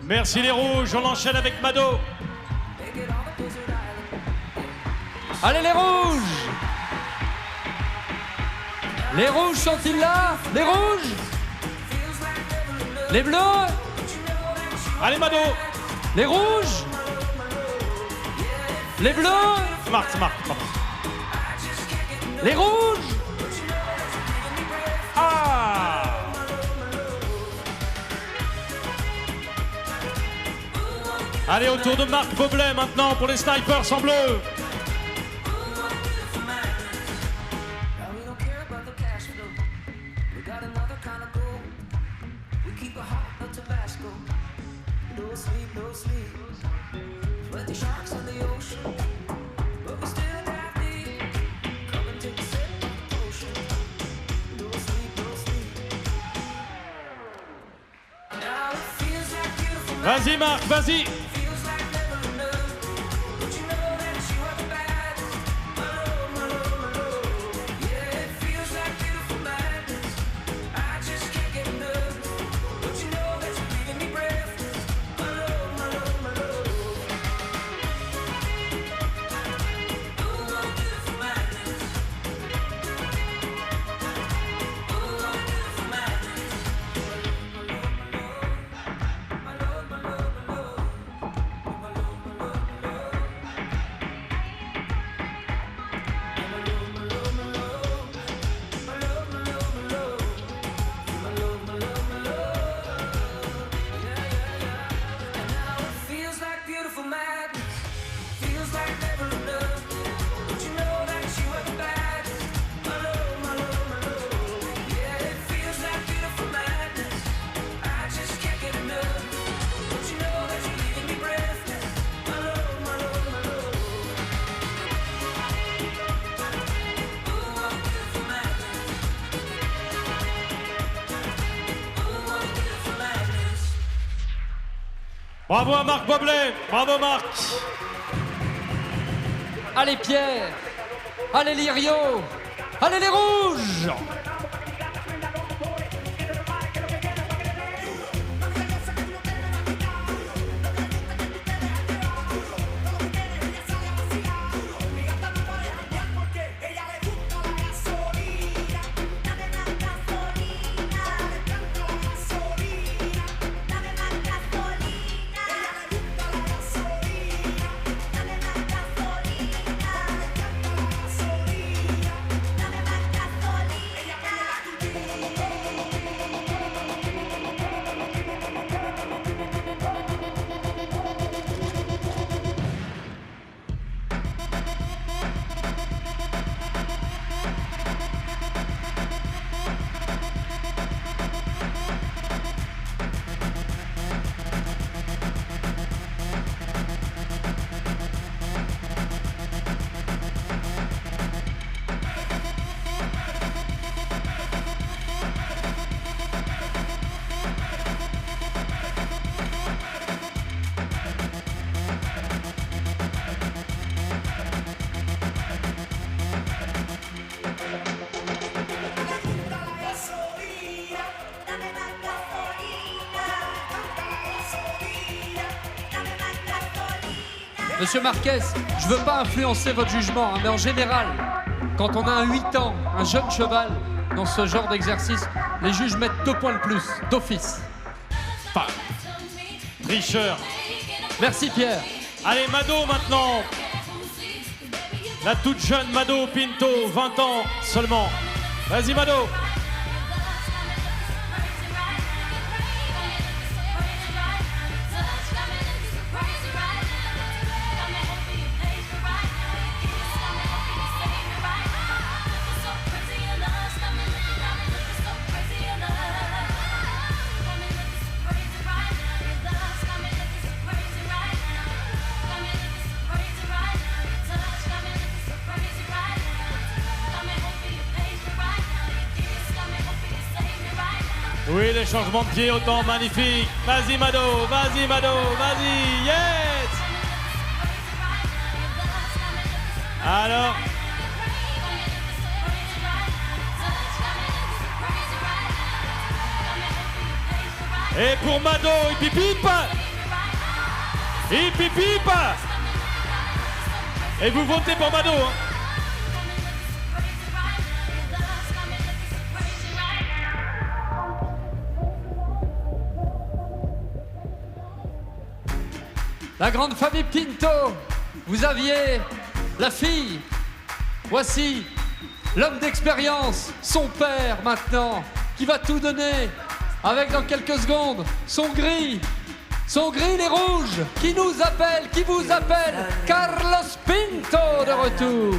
Merci les rouges, on enchaîne avec Mado. Allez les rouges. Les rouges sont-ils là? Les rouges? Les bleus? Allez Mado. Les rouges? Les bleus? Marc. Les rouges? Ah! Allez, au tour de Marc Boblet maintenant pour les snipers en bleu. Vas-y Marc, vas-y. Bravo à Marc Boblet, bravo Marc. Allez Pierre, allez Lirio, allez les rouges. Monsieur Marquez, je veux pas influencer votre jugement, mais en général, quand on a un 8 ans, un jeune cheval, dans ce genre d'exercice, les juges mettent 2 points de plus, d'office. Enfin, tricheur. Merci Pierre. Allez, Mado maintenant. La toute jeune Mado Pinto, 20 ans seulement. Vas-y Mado. Oui, les changements de pied autant magnifiques. Vas-y Mado, vas-y Mado, vas-y, yes. Alors. Et pour Mado, il pipipe. Il pipipe. Et vous votez pour Mado, hein. La grande famille Pinto, vous aviez la fille. Voici l'homme d'expérience, son père maintenant, qui va tout donner, avec dans quelques secondes son gris les rouges, qui nous appelle, qui vous appelle, Carlos Pinto de retour.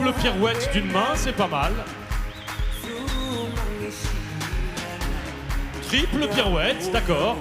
double pirouette d'une main, c'est pas mal. Triple pirouette, d'accord.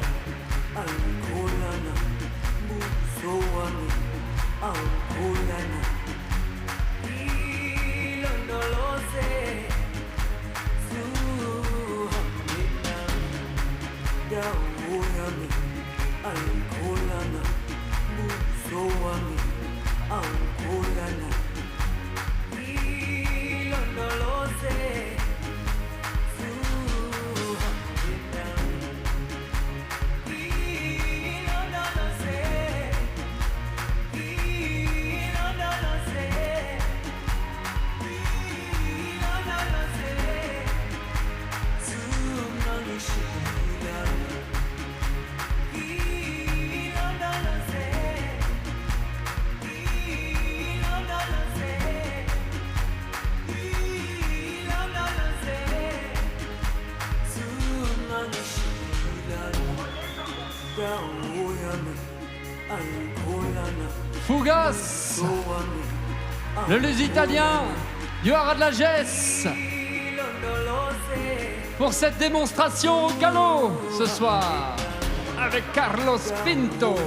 Fougas, le Lusitanien du Haras de la Gesse, pour cette démonstration au galop ce soir avec Carlos Pinto.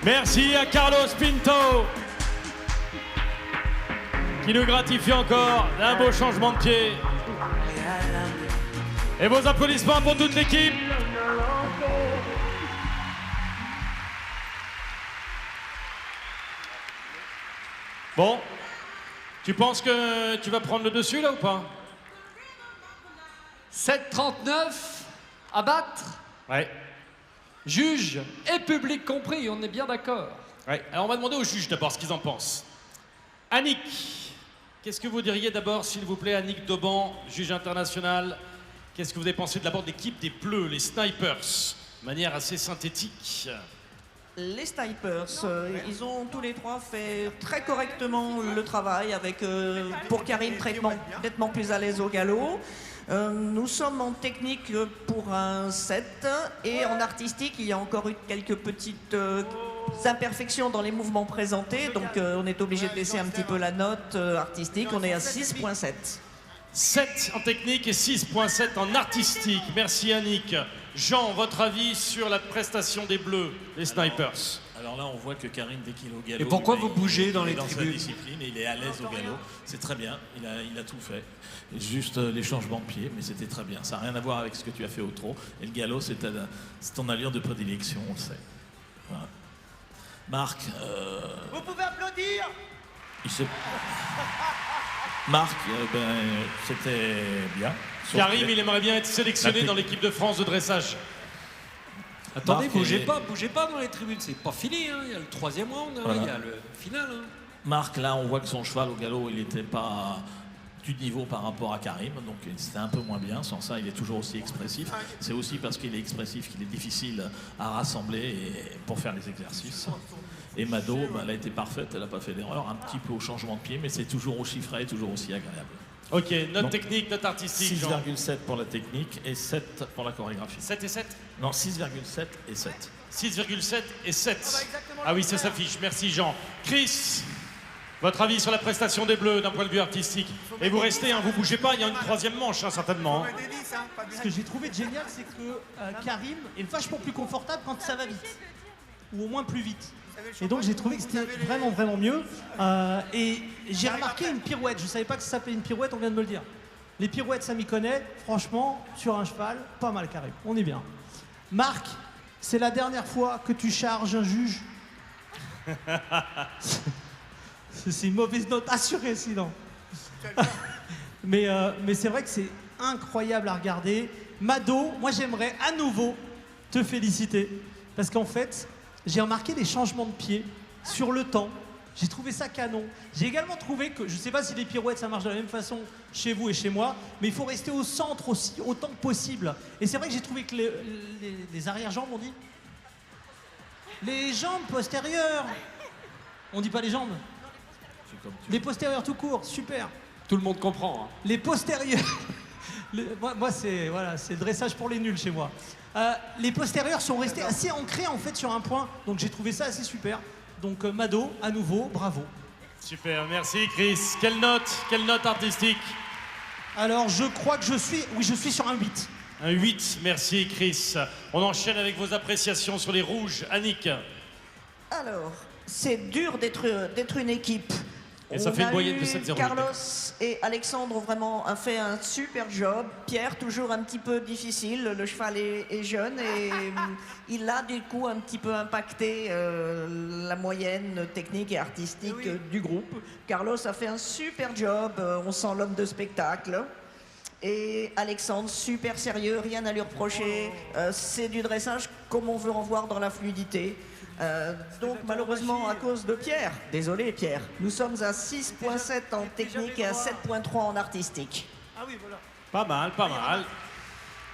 Merci à Carlos Pinto qui nous gratifie encore d'un beau changement de pied. Et vos applaudissements pour toute l'équipe. Bon, tu penses que tu vas prendre le dessus là ou pas? 7,39 à battre. Ouais. Juge et public compris, on est bien d'accord. Ouais. Alors on va demander aux juges d'abord ce qu'ils en pensent. Annick, qu'est-ce que vous diriez d'abord, s'il vous plaît, Annick Dauban, juge international? Qu'est-ce que vous avez pensé de l'abord de l'équipe des Bleus, les Snipers, de manière assez synthétique? Les Snipers, ils ont tous les trois fait très correctement le travail avec, pour Karim, nettement plus à l'aise au galop. Nous sommes en technique pour un 7 et en artistique, il y a encore eu quelques petites imperfections dans les mouvements présentés, donc on est obligé de laisser un petit peu la note artistique. On est à 6,7. 7 en technique et 6,7 en artistique. Merci Annick. Jean, votre avis sur la prestation des Bleus, les Snipers? Alors là, on voit que Karim, dès qu'il est au galop... Et pourquoi vous bougez dans les sa tribunes? discipline, et il est à l'aise au galop. C'est très bien, il a tout fait. Et juste les changements de pied, mais c'était très bien. Ça n'a rien à voir avec ce que tu as fait au trot. Et le galop, c'est ton allure de prédilection, on le sait. Voilà. Marc... Vous pouvez applaudir. Marc, c'était bien. Karim, il aimerait bien être sélectionné dans l'équipe de France de dressage. Attendez, Marc bougez pas dans les tribunes, c'est pas fini, hein. Il y a le 3e round, hein. Voilà. Il y a le final. Hein. Marc, là, on voit que son cheval au galop, il n'était pas du niveau par rapport à Karim, donc c'était un peu moins bien. Sans ça, il est toujours aussi expressif. C'est aussi parce qu'il est expressif qu'il est difficile à rassembler pour faire les exercices. Et Mado, elle a été parfaite, elle n'a pas fait d'erreur, un petit peu au changement de pied, mais c'est toujours aussi frais et toujours aussi agréable. Ok, note technique, note artistique. 6,7 pour la technique et 7 pour la chorégraphie. 7 et 7? Non, 6,7 et 7. 6,7 et 7. Ah oui, ça s'affiche. Merci Jean. Chris, votre avis sur la prestation des Bleus d'un point de vue artistique? Et vous restez, hein, vous bougez pas, il y a une 3e manche, hein, certainement. Ce que j'ai trouvé génial, c'est que Karim est vachement plus confortable quand ça va vite. Ou au moins plus vite. Et donc j'ai trouvé que c'était vraiment mieux. Et j'ai remarqué une pirouette. Je ne savais pas que ça s'appelait une pirouette, on vient de me le dire. Les pirouettes, ça m'y connaît. Franchement, sur un cheval, pas mal Karim. On est bien. Marc, c'est la dernière fois que tu charges un juge. C'est une mauvaise note assurée sinon. mais c'est vrai que c'est incroyable à regarder. Mado, moi j'aimerais à nouveau te féliciter. Parce qu'en fait, j'ai remarqué des changements de pied sur le temps J'ai trouvé ça canon. J'ai également trouvé que, je sais pas si les pirouettes ça marche de la même façon chez vous et chez moi, mais il faut rester au centre aussi, autant que possible. Et c'est vrai que j'ai trouvé que les arrière-jambes, on dit les jambes postérieures. On dit pas les jambes. Les postérieurs tout court, super. Tout le monde comprend. Hein. Les postérieurs. Moi c'est voilà, c'est le dressage pour les nuls chez moi. Les postérieurs sont restés assez ancrés en fait sur un point, donc j'ai trouvé ça assez super. Donc Mado, à nouveau, bravo. Super, merci Chris. Quelle note artistique? Alors je crois que je suis sur un 8. Un 8, merci Chris. On enchaîne avec vos appréciations sur les rouges. Annick. Alors, c'est dur d'être une équipe. Et ça fait une moyenne de 7-0. Carlos et Alexandre ont vraiment fait un super job. Pierre, toujours un petit peu difficile. Le cheval est jeune et il a du coup un petit peu impacté la moyenne technique et artistique du groupe. Carlos a fait un super job. On sent l'homme de spectacle. Et Alexandre, super sérieux, rien à lui reprocher. C'est du dressage comme on veut en voir dans la fluidité. Donc malheureusement à cause de Pierre, désolé Pierre, nous sommes à 6.7 en technique et à 7.3 en artistique. Ah oui, voilà. Pas mal, pas mal.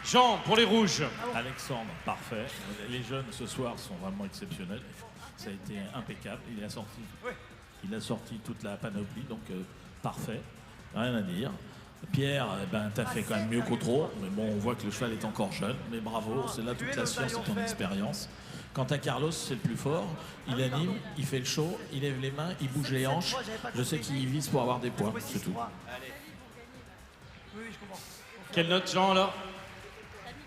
Jean, pour les rouges. Alexandre, parfait. Les jeunes ce soir sont vraiment exceptionnels. Ça a été impeccable. Il a sorti toute la panoplie, donc parfait. Rien à dire. Pierre, t'as fait quand même mieux qu'au trot, mais bon, on voit que le cheval est encore jeune, mais bravo, c'est là toute la science et ton expérience. Quant à Carlos, c'est le plus fort, il anime, il fait le show, il lève les mains, il bouge les hanches, je sais qu'il vise pour avoir des points, c'est tout. Quelle note Jean alors?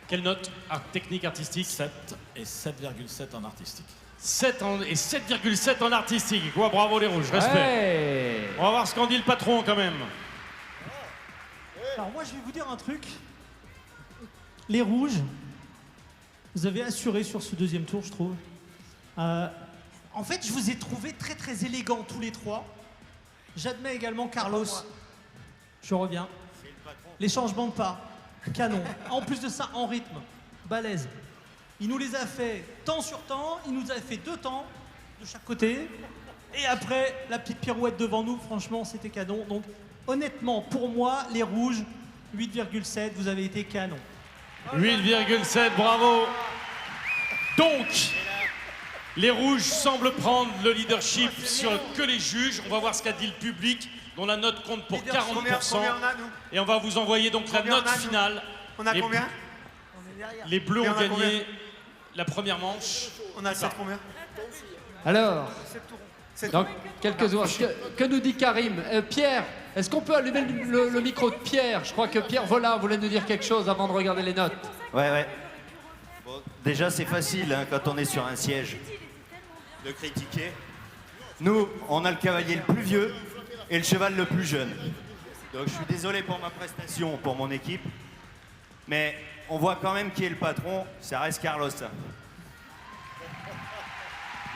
Quelle note technique artistique? 7 et 7,7 en artistique. 7 et 7,7 en artistique, quoi, bravo les rouges, respect. Hey. On va voir ce qu'en dit le patron quand même. Alors moi je vais vous dire un truc. Les rouges, vous avez assuré sur ce deuxième tour, je trouve. En fait, je vous ai trouvé très très élégants tous les trois. J'admets également Carlos. Je reviens. Les changements de pas, canon. En plus de ça, en rythme, balèze. Il nous les a fait temps sur temps, il nous a fait 2 temps de chaque côté. Et après, la petite pirouette devant nous, franchement, c'était canon. Donc, honnêtement, pour moi, les rouges, 8,7, vous avez été canon. 8,7, bravo. Donc, les rouges semblent prendre le leadership sur que les juges. On va voir ce qu'a dit le public, dont la note compte pour 40%. Combien on a, nous? Et on va vous envoyer donc la note finale. On a combien? Les bleus ont on a combien? gagné la première manche. On a 7 combien? Alors, C'est dans quelques secondes, que nous dit Karim? Pierre, est-ce qu'on peut allumer le micro de Pierre? Je crois que Pierre Volin voulait nous dire quelque chose avant de regarder les notes. Ouais. Bon, déjà, c'est facile hein, quand on est sur un siège de critiquer. Nous, on a le cavalier le plus vieux et le cheval le plus jeune. Donc, je suis désolé pour ma prestation, pour mon équipe. Mais on voit quand même qui est le patron. Ça reste Carlos.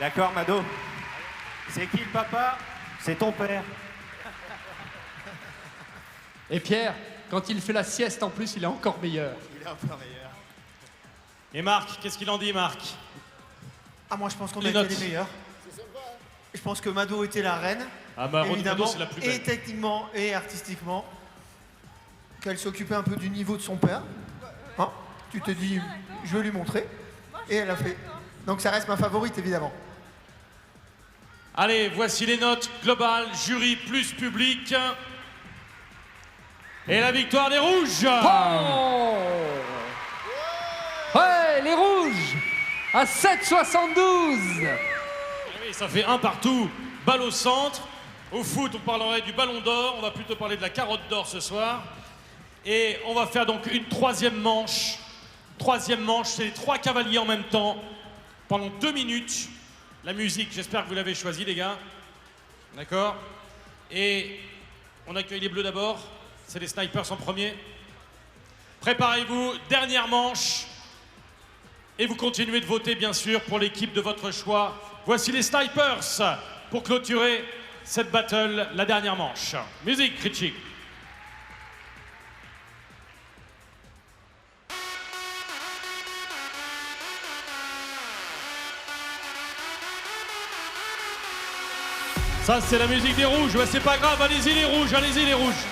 D'accord, Mado? C'est qui le papa? C'est ton père. Et Pierre, quand il fait la sieste en plus, il est encore meilleur. Il est encore meilleur. Et Marc, qu'est-ce qu'il en dit, Marc? Ah, moi, je pense qu'on Les a été notes. les meilleurs. Je pense que Mado était la reine. Ah bah, évidemment, Mado, c'est la plus belle. et techniquement et artistiquement. Qu'elle s'occupait un peu du niveau de son père. Hein? Tu te dis, je vais lui montrer. Et elle a fait. Donc ça reste ma favorite, évidemment. Allez, voici les notes globales, jury plus public. Et la victoire des rouges. Oh ouais, les rouges à 7,72. Oui, ça fait un partout. Balle au centre. Au foot, on parlerait du ballon d'or. On va plutôt parler de la carotte d'or ce soir. Et on va faire donc une troisième manche. Troisième manche, c'est les 3 cavaliers en même temps. Pendant 2 minutes. La musique, j'espère que vous l'avez choisie, les gars. D'accord? Et on accueille les bleus d'abord. C'est les snipers en premier. Préparez-vous, dernière manche. Et vous continuez de voter, bien sûr, pour l'équipe de votre choix. Voici les snipers pour clôturer cette battle, la dernière manche. Musique, Richie. Ça, c'est la musique des rouges. Ouais, c'est pas grave, allez-y les rouges, allez-y les rouges.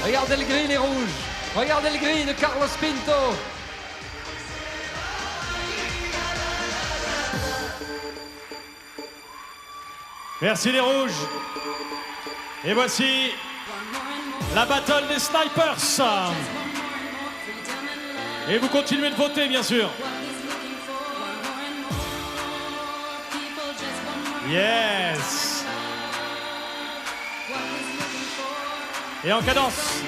Regardez le gris, les rouges. Regardez le gris de Carlos Pinto. Merci les rouges. Et voici la battle des snipers. Et vous continuez de voter, bien sûr. Yes. Et en cadence.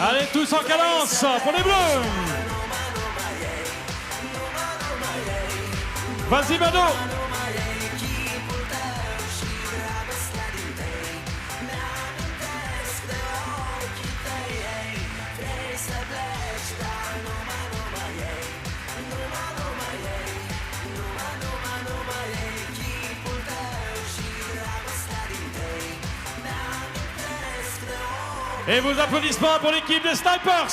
Allez, tous en cadence pour les bleus. Vas-y, Mano. Et vos applaudissements pour l'équipe des Snipers.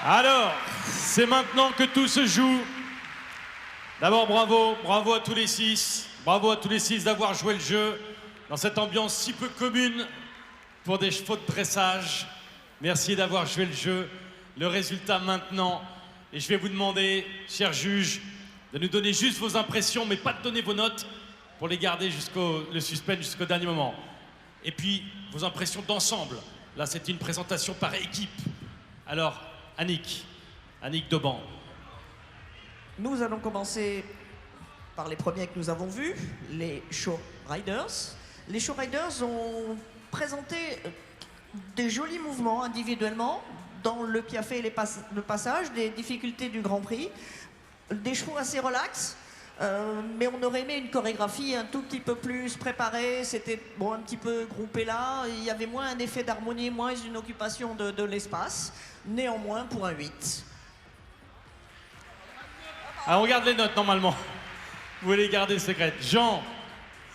Alors, c'est maintenant que tout se joue. D'abord, bravo à tous les six. Bravo à tous les six d'avoir joué le jeu dans cette ambiance si peu commune pour des chevaux de dressage. Merci d'avoir joué le jeu. Le résultat maintenant. Et je vais vous demander, chers juges, de nous donner juste vos impressions, mais pas de donner vos notes, pour les garder le suspense jusqu'au dernier moment. Et puis, vos impressions d'ensemble. Là, c'était une présentation par équipe. Alors, Annick Dauban. Nous allons commencer par les premiers que nous avons vus, les Show Riders. Les Show Riders ont présenté des jolis mouvements individuellement dans le piafé et le passage, des difficultés du Grand Prix, des chevaux assez relax. Mais on aurait aimé une chorégraphie un tout petit peu plus préparée, c'était bon, un petit peu groupé là, il y avait moins un effet d'harmonie, moins une occupation de l'espace, néanmoins pour un 8. Alors on regarde les notes normalement. Vous voulez les garder secrètes. Jean,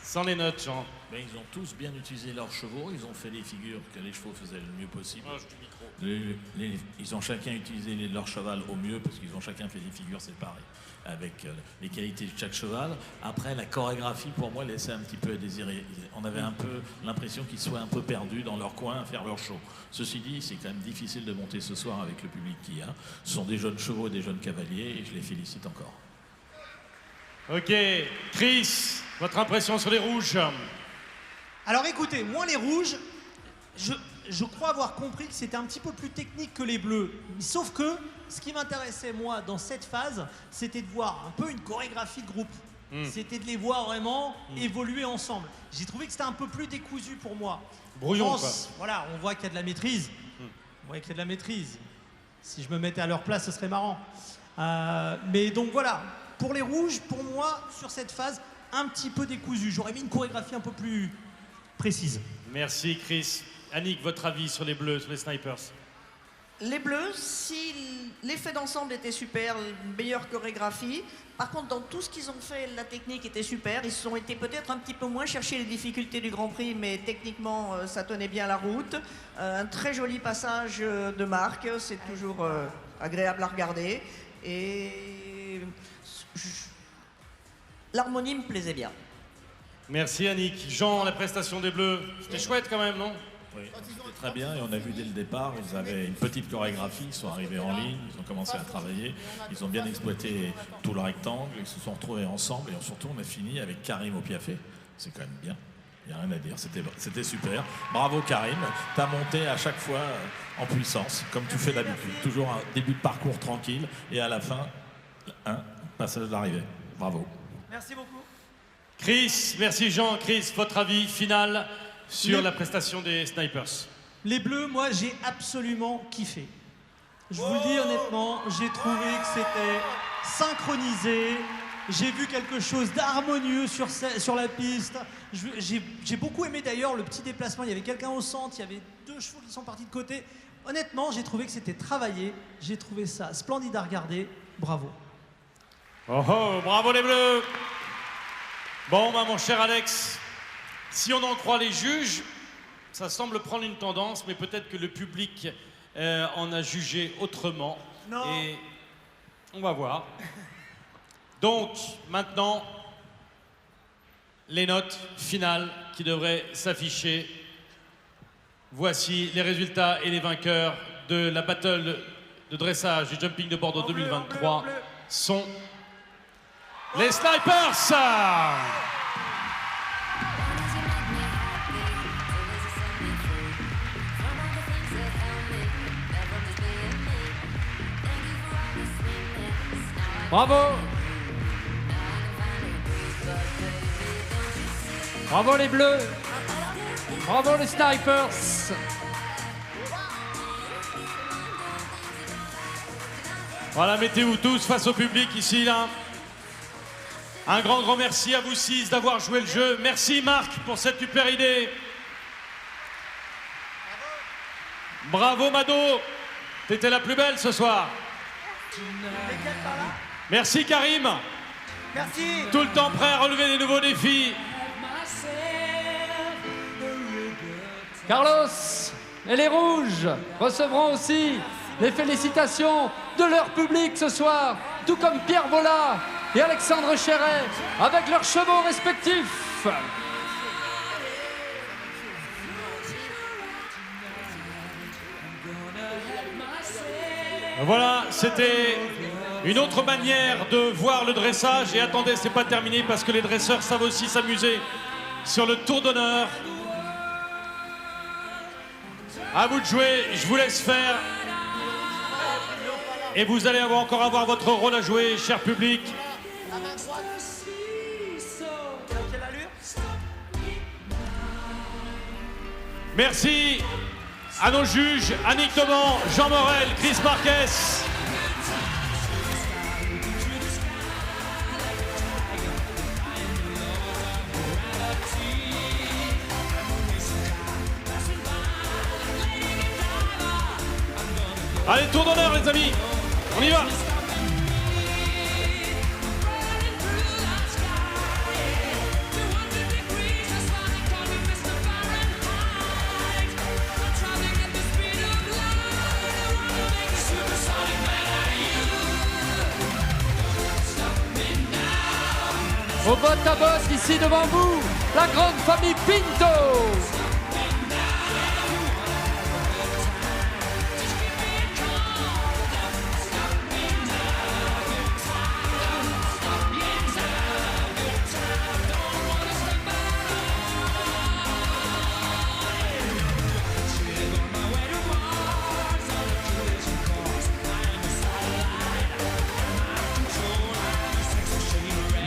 sans les notes, Jean. Ben, ils ont tous bien utilisé leurs chevaux, ils ont fait les figures que les chevaux faisaient le mieux possible. Proche du micro. Ils ont chacun utilisé leur cheval au mieux parce qu'ils ont chacun fait des figures séparées avec les qualités de chaque cheval. Après, la chorégraphie, pour moi, laissait un petit peu à désirer. On avait un peu l'impression qu'ils soient un peu perdus dans leur coin à faire leur show. Ceci dit, c'est quand même difficile de monter ce soir avec le public qu'il y a. Ce sont des jeunes chevaux et des jeunes cavaliers et je les félicite encore. Ok, Chris, votre impression sur les rouges? Alors écoutez, moi les rouges, je crois avoir compris que c'était un petit peu plus technique que les bleus. Sauf que ce qui m'intéressait moi dans cette phase, c'était de voir un peu une chorégraphie de groupe. C'était de les voir vraiment évoluer ensemble. J'ai trouvé que c'était un peu plus décousu pour moi. Brouillon, voilà, on voit qu'il y a de la maîtrise. On voit qu'il y a de la maîtrise. Si je me mettais à leur place, ce serait marrant. Mais donc voilà, pour les rouges, pour moi, sur cette phase, un petit peu décousu. J'aurais mis une chorégraphie un peu plus précise. Merci Chris. Annick, votre avis sur les bleus, sur les snipers? Les bleus, si l'effet d'ensemble était super, une meilleure chorégraphie. Par contre, dans tout ce qu'ils ont fait, la technique était super. Ils ont été peut-être un petit peu moins chercher les difficultés du Grand Prix, mais techniquement, ça tenait bien la route. Un très joli passage de marque, c'est toujours agréable à regarder. Et l'harmonie me plaisait bien. Merci Annick. Jean, la prestation des bleus, c'était chouette quand même, non? Oui, c'était très bien et on a vu dès le départ, ils avaient une petite chorégraphie, ils sont arrivés en ligne, ils ont commencé à travailler, ils ont bien exploité tout le rectangle, ils se sont retrouvés ensemble et surtout on a fini avec Karim au piafé. C'est quand même bien, il n'y a rien à dire, c'était super. Bravo Karim, t'as monté à chaque fois en puissance, comme tu fais d'habitude. Toujours un début de parcours tranquille et à la fin, un passage d'arrivée. Bravo. Merci beaucoup. Chris, merci Jean. Chris, votre avis final sur la prestation des snipers? Les bleus, moi, j'ai absolument kiffé. Je vous le dis honnêtement, j'ai trouvé que c'était synchronisé. J'ai vu quelque chose d'harmonieux sur la piste. J'ai beaucoup aimé d'ailleurs le petit déplacement. Il y avait quelqu'un au centre, il y avait deux chevaux qui sont partis de côté. Honnêtement, j'ai trouvé que c'était travaillé. J'ai trouvé ça splendide à regarder. Bravo. Oh oh, bravo les bleus. Bon, bah, mon cher Alex, si on en croit les juges, ça semble prendre une tendance, mais peut-être que le public en a jugé autrement. Non. Et on va voir. Donc, maintenant, les notes finales qui devraient s'afficher. Voici les résultats et les vainqueurs de la battle de dressage du Jumping de Bordeaux 2023 sont les snipers. Bravo! Bravo les bleus! Bravo les snipers! Voilà, mettez-vous tous face au public ici, là. Un grand merci à vous 6 d'avoir joué le jeu. Merci Marc pour cette super idée. Bravo Mado, t'étais la plus belle ce soir. Merci Karim. Merci. Tout le temps prêt à relever des nouveaux défis. Carlos et les Rouges recevront aussi les félicitations de leur public ce soir, tout comme Pierre Vola et Alexandre Chéret, avec leurs chevaux respectifs. Voilà, c'était une autre manière de voir le dressage. Et attendez, c'est pas terminé parce que les dresseurs savent aussi s'amuser sur le tour d'honneur. À vous de jouer, je vous laisse faire. Et vous allez encore avoir votre rôle à jouer, cher public. Merci à nos juges, Annick Deban, Jean Morel, Chris Marquez. Allez, tour d'honneur les amis, on y va. Au botte à botte, ici devant vous, la grande famille Pinto.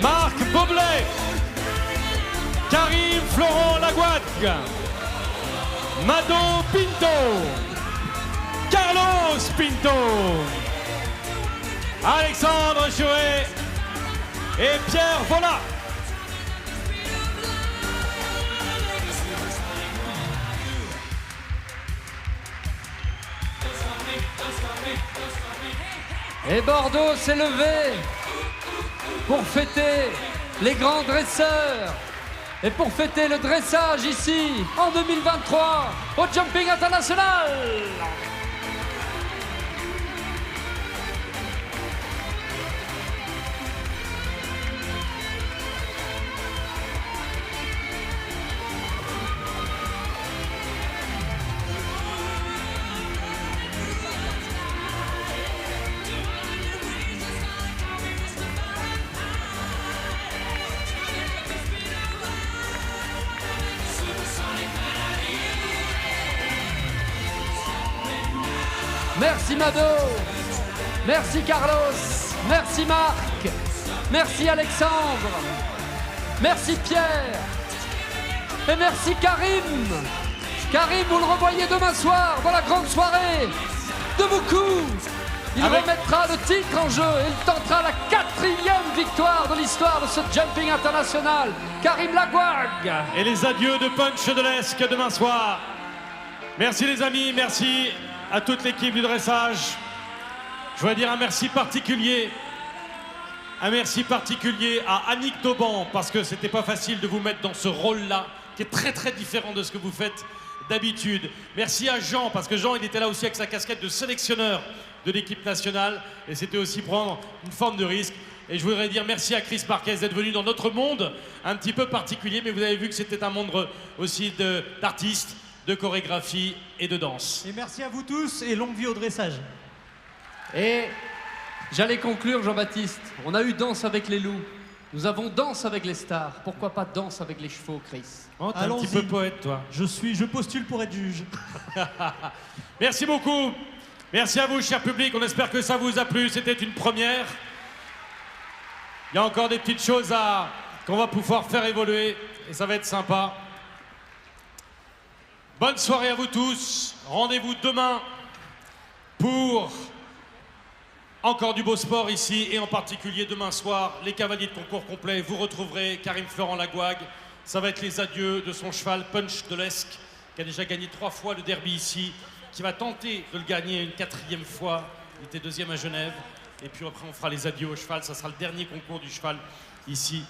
Marc Boblet, Karim Florent Laguague, Mado Pinto, Carlos Pinto, Alexandre Chouet et Pierre Vola. Et Bordeaux s'est levé pour fêter les grands dresseurs et pour fêter le dressage ici en 2023 au Jumping International. Merci Mado, merci Carlos, merci Marc, merci Alexandre, merci Pierre et merci Karim. Karim, vous le revoyez demain soir dans la grande soirée de beaucoup. Il remettra le titre en jeu et il tentera la 4e victoire de l'histoire de ce Jumping International. Karim Laguague. Et les adieux de Punch de l'Esque demain soir. Merci les amis, merci à toute l'équipe du dressage. Je voudrais dire un merci particulier à Annick Deban, parce que c'était pas facile de vous mettre dans ce rôle-là, qui est très très différent de ce que vous faites d'habitude. Merci à Jean, parce que Jean, il était là aussi avec sa casquette de sélectionneur de l'équipe nationale, et c'était aussi prendre une forme de risque. Et je voudrais dire merci à Chris Marquez d'être venu dans notre monde un petit peu particulier, mais vous avez vu que c'était un monde aussi d'artistes, de chorégraphie et de danse. Et merci à vous tous et longue vie au dressage. Et j'allais conclure, Jean-Baptiste. On a eu Danse avec les loups. Nous avons Danse avec les stars. Pourquoi pas Danse avec les chevaux, Chris? Oh, t'es un petit peu poète, toi. Je postule pour être juge. Merci beaucoup. Merci à vous, cher public. On espère que ça vous a plu. C'était une première. Il y a encore des petites choses qu'on va pouvoir faire évoluer et ça va être sympa. Bonne soirée à vous tous. Rendez-vous demain pour encore du beau sport ici et en particulier demain soir, les cavaliers de concours complet. Vous retrouverez Karim Florent Laguague. Ça va être les adieux de son cheval Punch de l'Esque, qui a déjà gagné 3 fois le derby ici, qui va tenter de le gagner une 4e fois. Il était 2e à Genève. Et puis après, on fera les adieux au cheval. Ça sera le dernier concours du cheval ici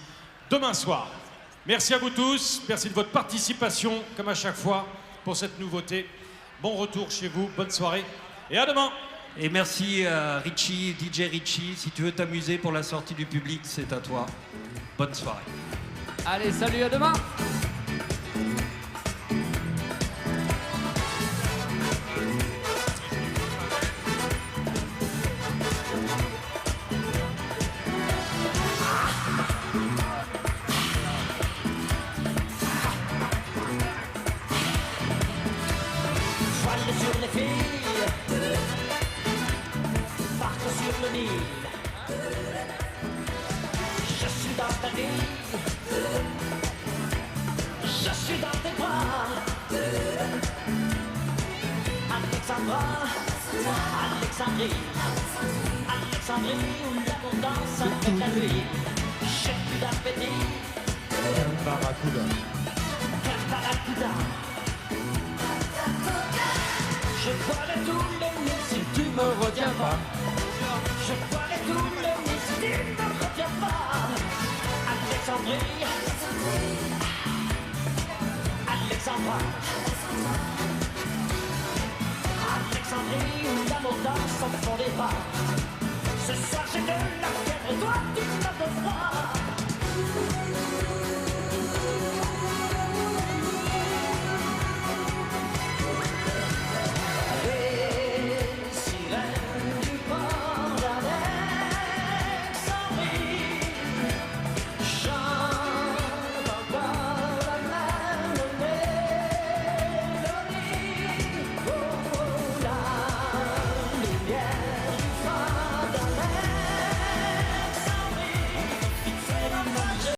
demain soir. Merci à vous tous. Merci de votre participation, comme à chaque fois, pour cette nouveauté. Bon retour chez vous. Bonne soirée. Et à demain. Et merci à Richie, DJ Richie. Si tu veux t'amuser pour la sortie du public, c'est à toi. Bonne soirée. Allez, salut, à demain. Sur les filles, partent sur le Nil. Je suis dans ta vie, pas. Alexandrie, Alexandrie où l'abondance avec la nuit. J'ai plus d'appétit. Barracuda. Barracuda. Je boirai tous les nuits si tu me retiens pas. Je boirai tous les nuits si tu me retiens pas. Alexandrie, Alexandra. Alexandrie où l'amour danse au fond des bras. Ce soir j'ai de la fièvre et toi tu n'as de froid.